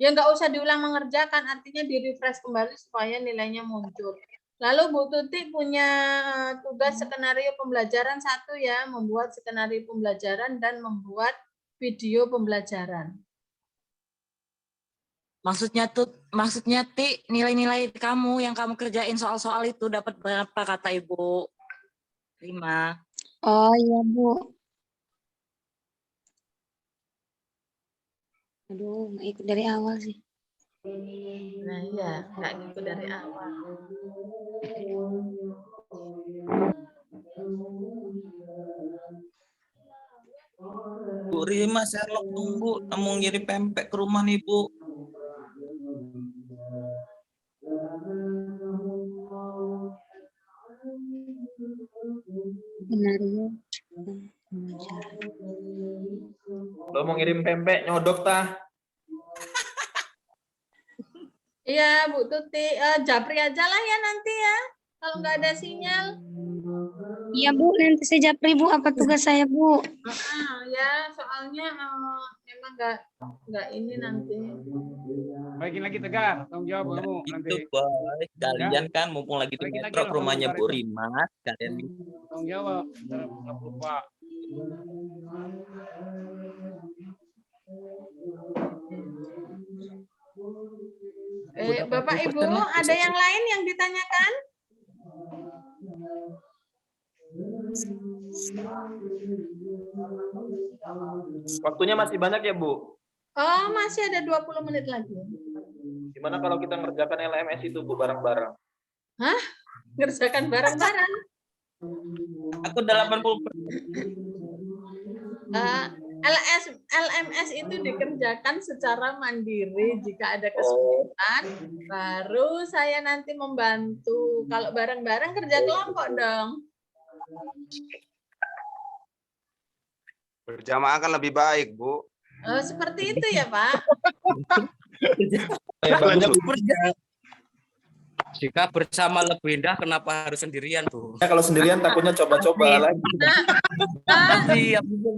Ya nggak usah diulang mengerjakan, artinya di refresh kembali supaya nilainya muncul. Lalu Bu Tuti punya tugas skenario pembelajaran 1 ya, membuat skenario pembelajaran dan membuat video pembelajaran. Maksudnya Ti, nilai-nilai kamu yang kamu kerjain soal-soal itu dapat berapa kata Ibu? 5. Oh iya Bu. Aduh, nggak ikut dari awal sih. Nah iya, nggak ikut dari awal. Bu Rima, Sherlock tunggu. Mau ngirim pempek ke rumah nih Bu. Skenario. Lo mau ngirim pempek nyodok tah? Iya Bu Tuti, japri aja lah ya nanti ya. Kalau nggak ada sinyal. Iya Bu, nanti saya japri Bu, apa tugas saya Bu? Ya, soalnya memang nggak ini nanti. Baikin lagi Tegar, tanggung jawab kamu nanti. Itu boy, kalian kan mumpung lagi di Baikin lagi metro lah ke rumahnya komentar Bu itu. Rima, kalian Tanggung jawab, ntar nggak lupa. Bapak Ibu, ada yang lain yang ditanyakan? Waktunya masih banyak ya, Bu? Oh, masih ada 20 menit lagi. Gimana kalau kita ngerjakan LMS itu, Bu, bareng-bareng? Hah? Ngerjakan bareng-bareng? Aku 80%. LMS itu dikerjakan secara mandiri. Jika ada kesulitan, baru saya nanti membantu. Kalau bareng-bareng kerja kelompok dong. Berjamaah kan lebih baik, Bu. Seperti itu ya, Pak? Jika bersama lebih indah, kenapa harus sendirian, Bu? Ya, kalau sendirian takutnya coba-coba lagi.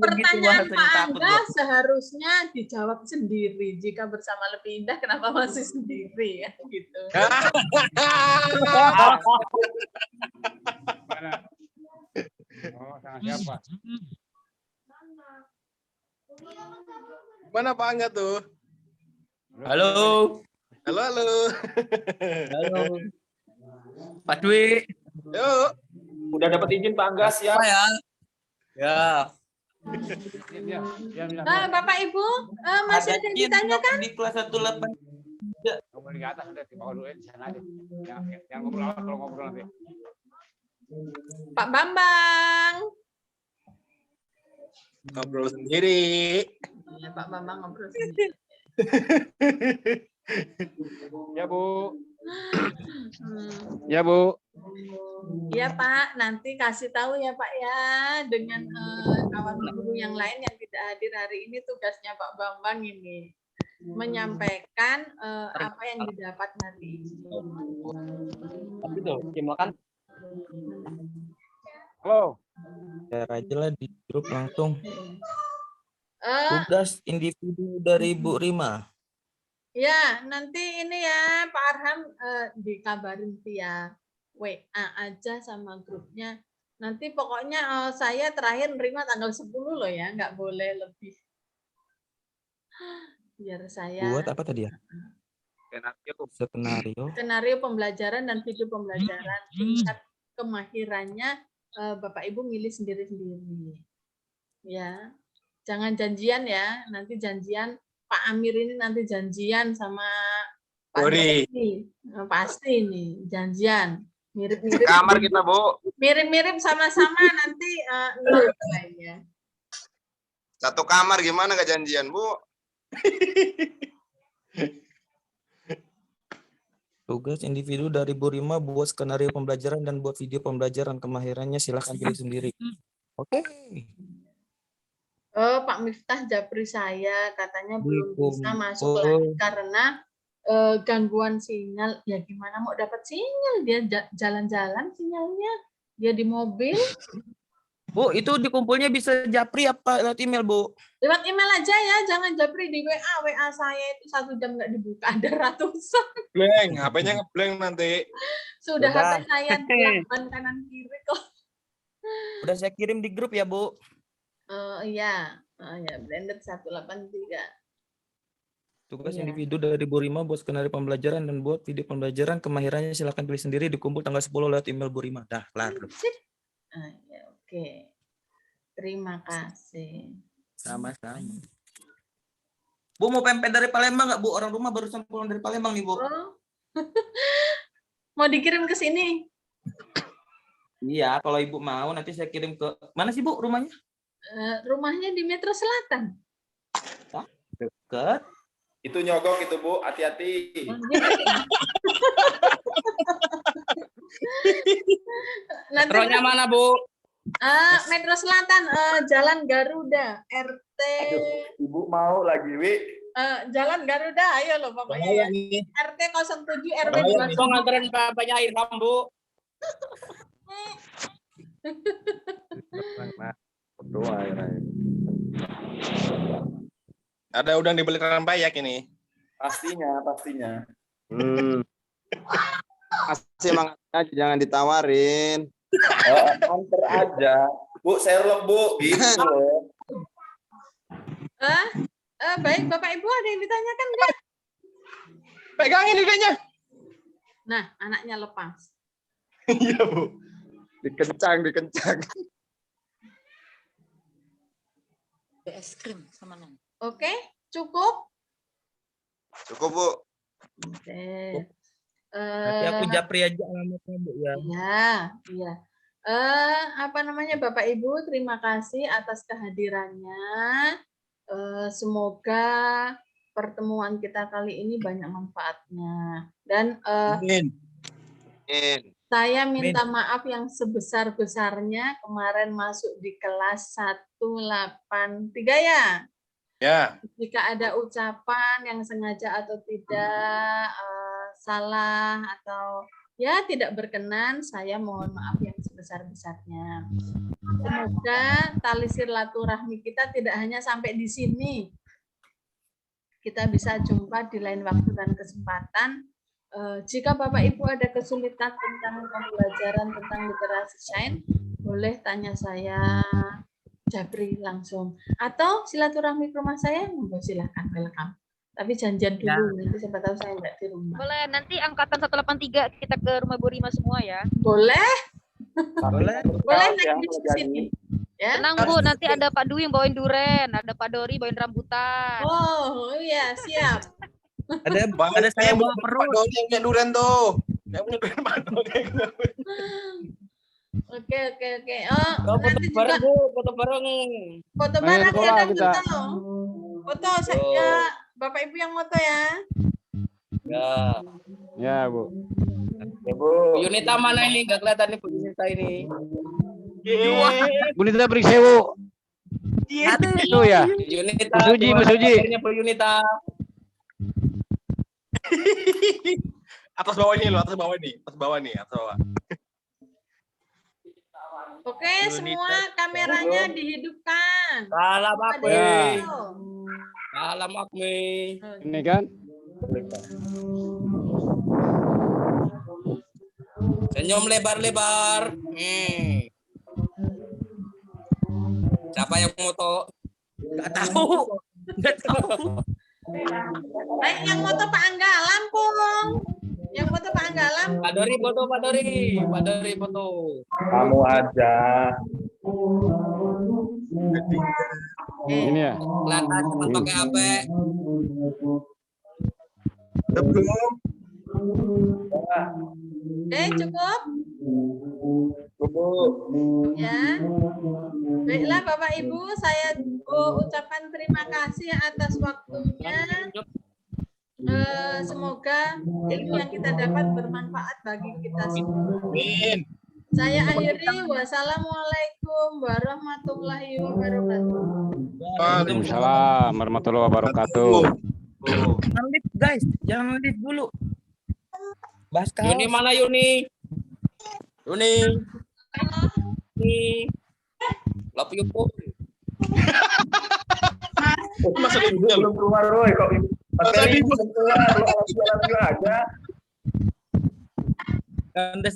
Pertanyaan Pak Angga seharusnya dijawab sendiri. Jika bersama lebih indah, kenapa masih sendiri? Ya, gitu. Oh, sama siapa? Mana Pak Angga tuh? Halo. Halo. Halo. Pak Dwi. Yuk. Udah dapat izin Pak Angga, siap? Ya. Ya. Bapak Ibu, masih ada yang ditanyakan? Di kelas 1 Ngobrol di atas udah di bawah dulu di sana aja. Yang ngobrol kalau ngobrol nanti. Pak Bambang. Ngobrol sendiri. Ya, Pak Bambang ngobrol sendiri. Ya, Bu. Ya, Bu. Iya, Pak. Nanti kasih tahu ya, Pak ya, dengan kawan guru yang lain yang tidak hadir hari ini, tugasnya Pak Bambang ini menyampaikan apa yang didapat nanti. Tapi tuh, makan. Halo. Share aja lah di grup langsung. Tugas individu dari Bu Rima. Ya, nanti ini ya Pak Arham dikabarin via WA aja sama grupnya. Nanti pokoknya saya terakhir nerima tanggal 10 loh ya, nggak boleh lebih. Biar saya. Buat apa tadi ya? Skenario Pembelajaran dan video pembelajaran. Tingkat kemahirannya Bapak Ibu milih sendiri-sendiri. Ya. Jangan janjian ya, nanti janjian Pak Amir ini nanti janjian sama Pak Dodi. Pasti nih, janjian. Mirip-mirip. Kamar kita, Bu. Mirip-mirip sama-sama nanti lainnya. Satu kamar gimana gak janjian, Bu? Tugas individu dari Bu Rima buat skenario pembelajaran dan buat video pembelajaran. Kemahirannya silahkan pilih sendiri. Oke. Pak Miftah Japri saya katanya belum bisa masuk lagi karena gangguan sinyal. Ya gimana mau dapat sinyal? Dia jalan-jalan sinyalnya. Dia di mobil. Bu, itu dikumpulnya bisa Japri apa lewat email, Bu? Lewat email aja ya, jangan Japri di WA. WA saya itu 1 jam nggak dibuka, ada ratusan. Blank, HP-nya ngeblank nanti. Sudah HP saya dilakukan kanan kiri kok. Udah saya kirim di grup ya, Bu. Iya, ya blended 183. Tugas individu dari Bu Rima buat skenario pembelajaran dan buat video pembelajaran. Kemahirannya silahkan pilih sendiri. Dikumpul tanggal 10 lewat email Bu Rima. Dah, kelar. Ya, oke. Terima kasih. Sama-sama. Bu mau pempek dari Palembang nggak, Bu? Orang rumah barusan pulang dari Palembang nih, Bu. Mau dikirim ke sini? Iya, kalau Ibu mau nanti saya kirim ke mana sih, Bu, rumahnya? Rumahnya di Metro Selatan. Deket. Itu nyogok itu, Bu. Hati-hati. Metronya mana, Bu? Metro Selatan, Jalan Garuda, RT. Ibu mau lagi, Wi. Jalan Garuda, ayo loh pokoknya. RT 07 RW 2. Mau nganterin bapaknya Irham, Bu. Ada udang di balik rempeyek ini. Pastinya. Masih mangga jangan ditawarin. Antar aja. Bu, Sherlock, Bu. Gitu loh. Baik, Bapak Ibu ada yang ditanyakan nggak? Pegangin lidahnya. Nah, anaknya lepas. Iya, Bu. Dikencang. Es krim sama nan. Oke, cukup? Cukup, Bu. Oke. Nanti aku japri aja alamatnya, Bu ya. Iya. Apa namanya Bapak Ibu, terima kasih atas kehadirannya. Semoga pertemuan kita kali ini banyak manfaatnya. Dan saya minta maaf yang sebesar-besarnya kemarin masuk di kelas 183 ya. Ya. Jika ada ucapan yang sengaja atau tidak salah atau ya tidak berkenan, saya mohon maaf yang sebesar-besarnya. Semoga tali silaturahmi kita tidak hanya sampai di sini. Kita bisa jumpa di lain waktu dan kesempatan. Jika Bapak Ibu ada kesulitan tentang pembelajaran tentang literasi sains, boleh tanya saya Japri langsung. Atau silaturahmi ke rumah saya, silahkan, welcome. Tapi janjian dulu, nanti siapa tahu saya nggak di rumah. Boleh, nanti angkatan 183 kita ke rumah Bu Rima semua ya. Boleh. Boleh naik di sini. Ya. Tenang Bu, nanti ada Pak Dwi yang bawain duren, ada Pak Dori bawain rambutan. Oh iya, siap. Ada saya bawa perut. Pak Doni yang punya duren tuh. Yang punya duren Pak Doni. Oke. Oh, nanti juga foto bareng. Foto bareng ya, ada foto. Foto saya, Bapak Ibu yang foto ya. Ya, Bu. Ya, Bu. Yunita mana ini? Gak kelihatan nih Bu Yunita ini. Bu Yunita beri sewu. Itu ya. Yunita. Mas Uji. Bu Yunita. Atas bawah ini loh, atas bawah. Oke, semua kameranya dihidupkan. Salam Akmi. Salam Akmi. Ini kan? Senyum lebar-lebar. Siapa yang moto? Nggak tahu. Baik, yang foto Pak Angga Lampung. Yang foto Pak Angga Lampung. Pak Dori foto, Pak Dori foto. Kamu aja. Ini ya. Kelihatan cuma pakai HP. Belum. Cukup? Cukup. Ya. Baiklah Bapak Ibu, saya ucapkan terima kasih atas waktunya. Semoga ilmu yang kita dapat bermanfaat bagi kita semua. Saya akhiri. Wassalamualaikum warahmatullahi wabarakatuh. Waalaikumsalam warahmatullahi wabarakatuh. Jangan lift guys, jangan lift dulu. Yuni mana Yuni? Yuni. Love you Po. Masa belum keluar Roy kok. Masa belum keluar, lu aja. Kandes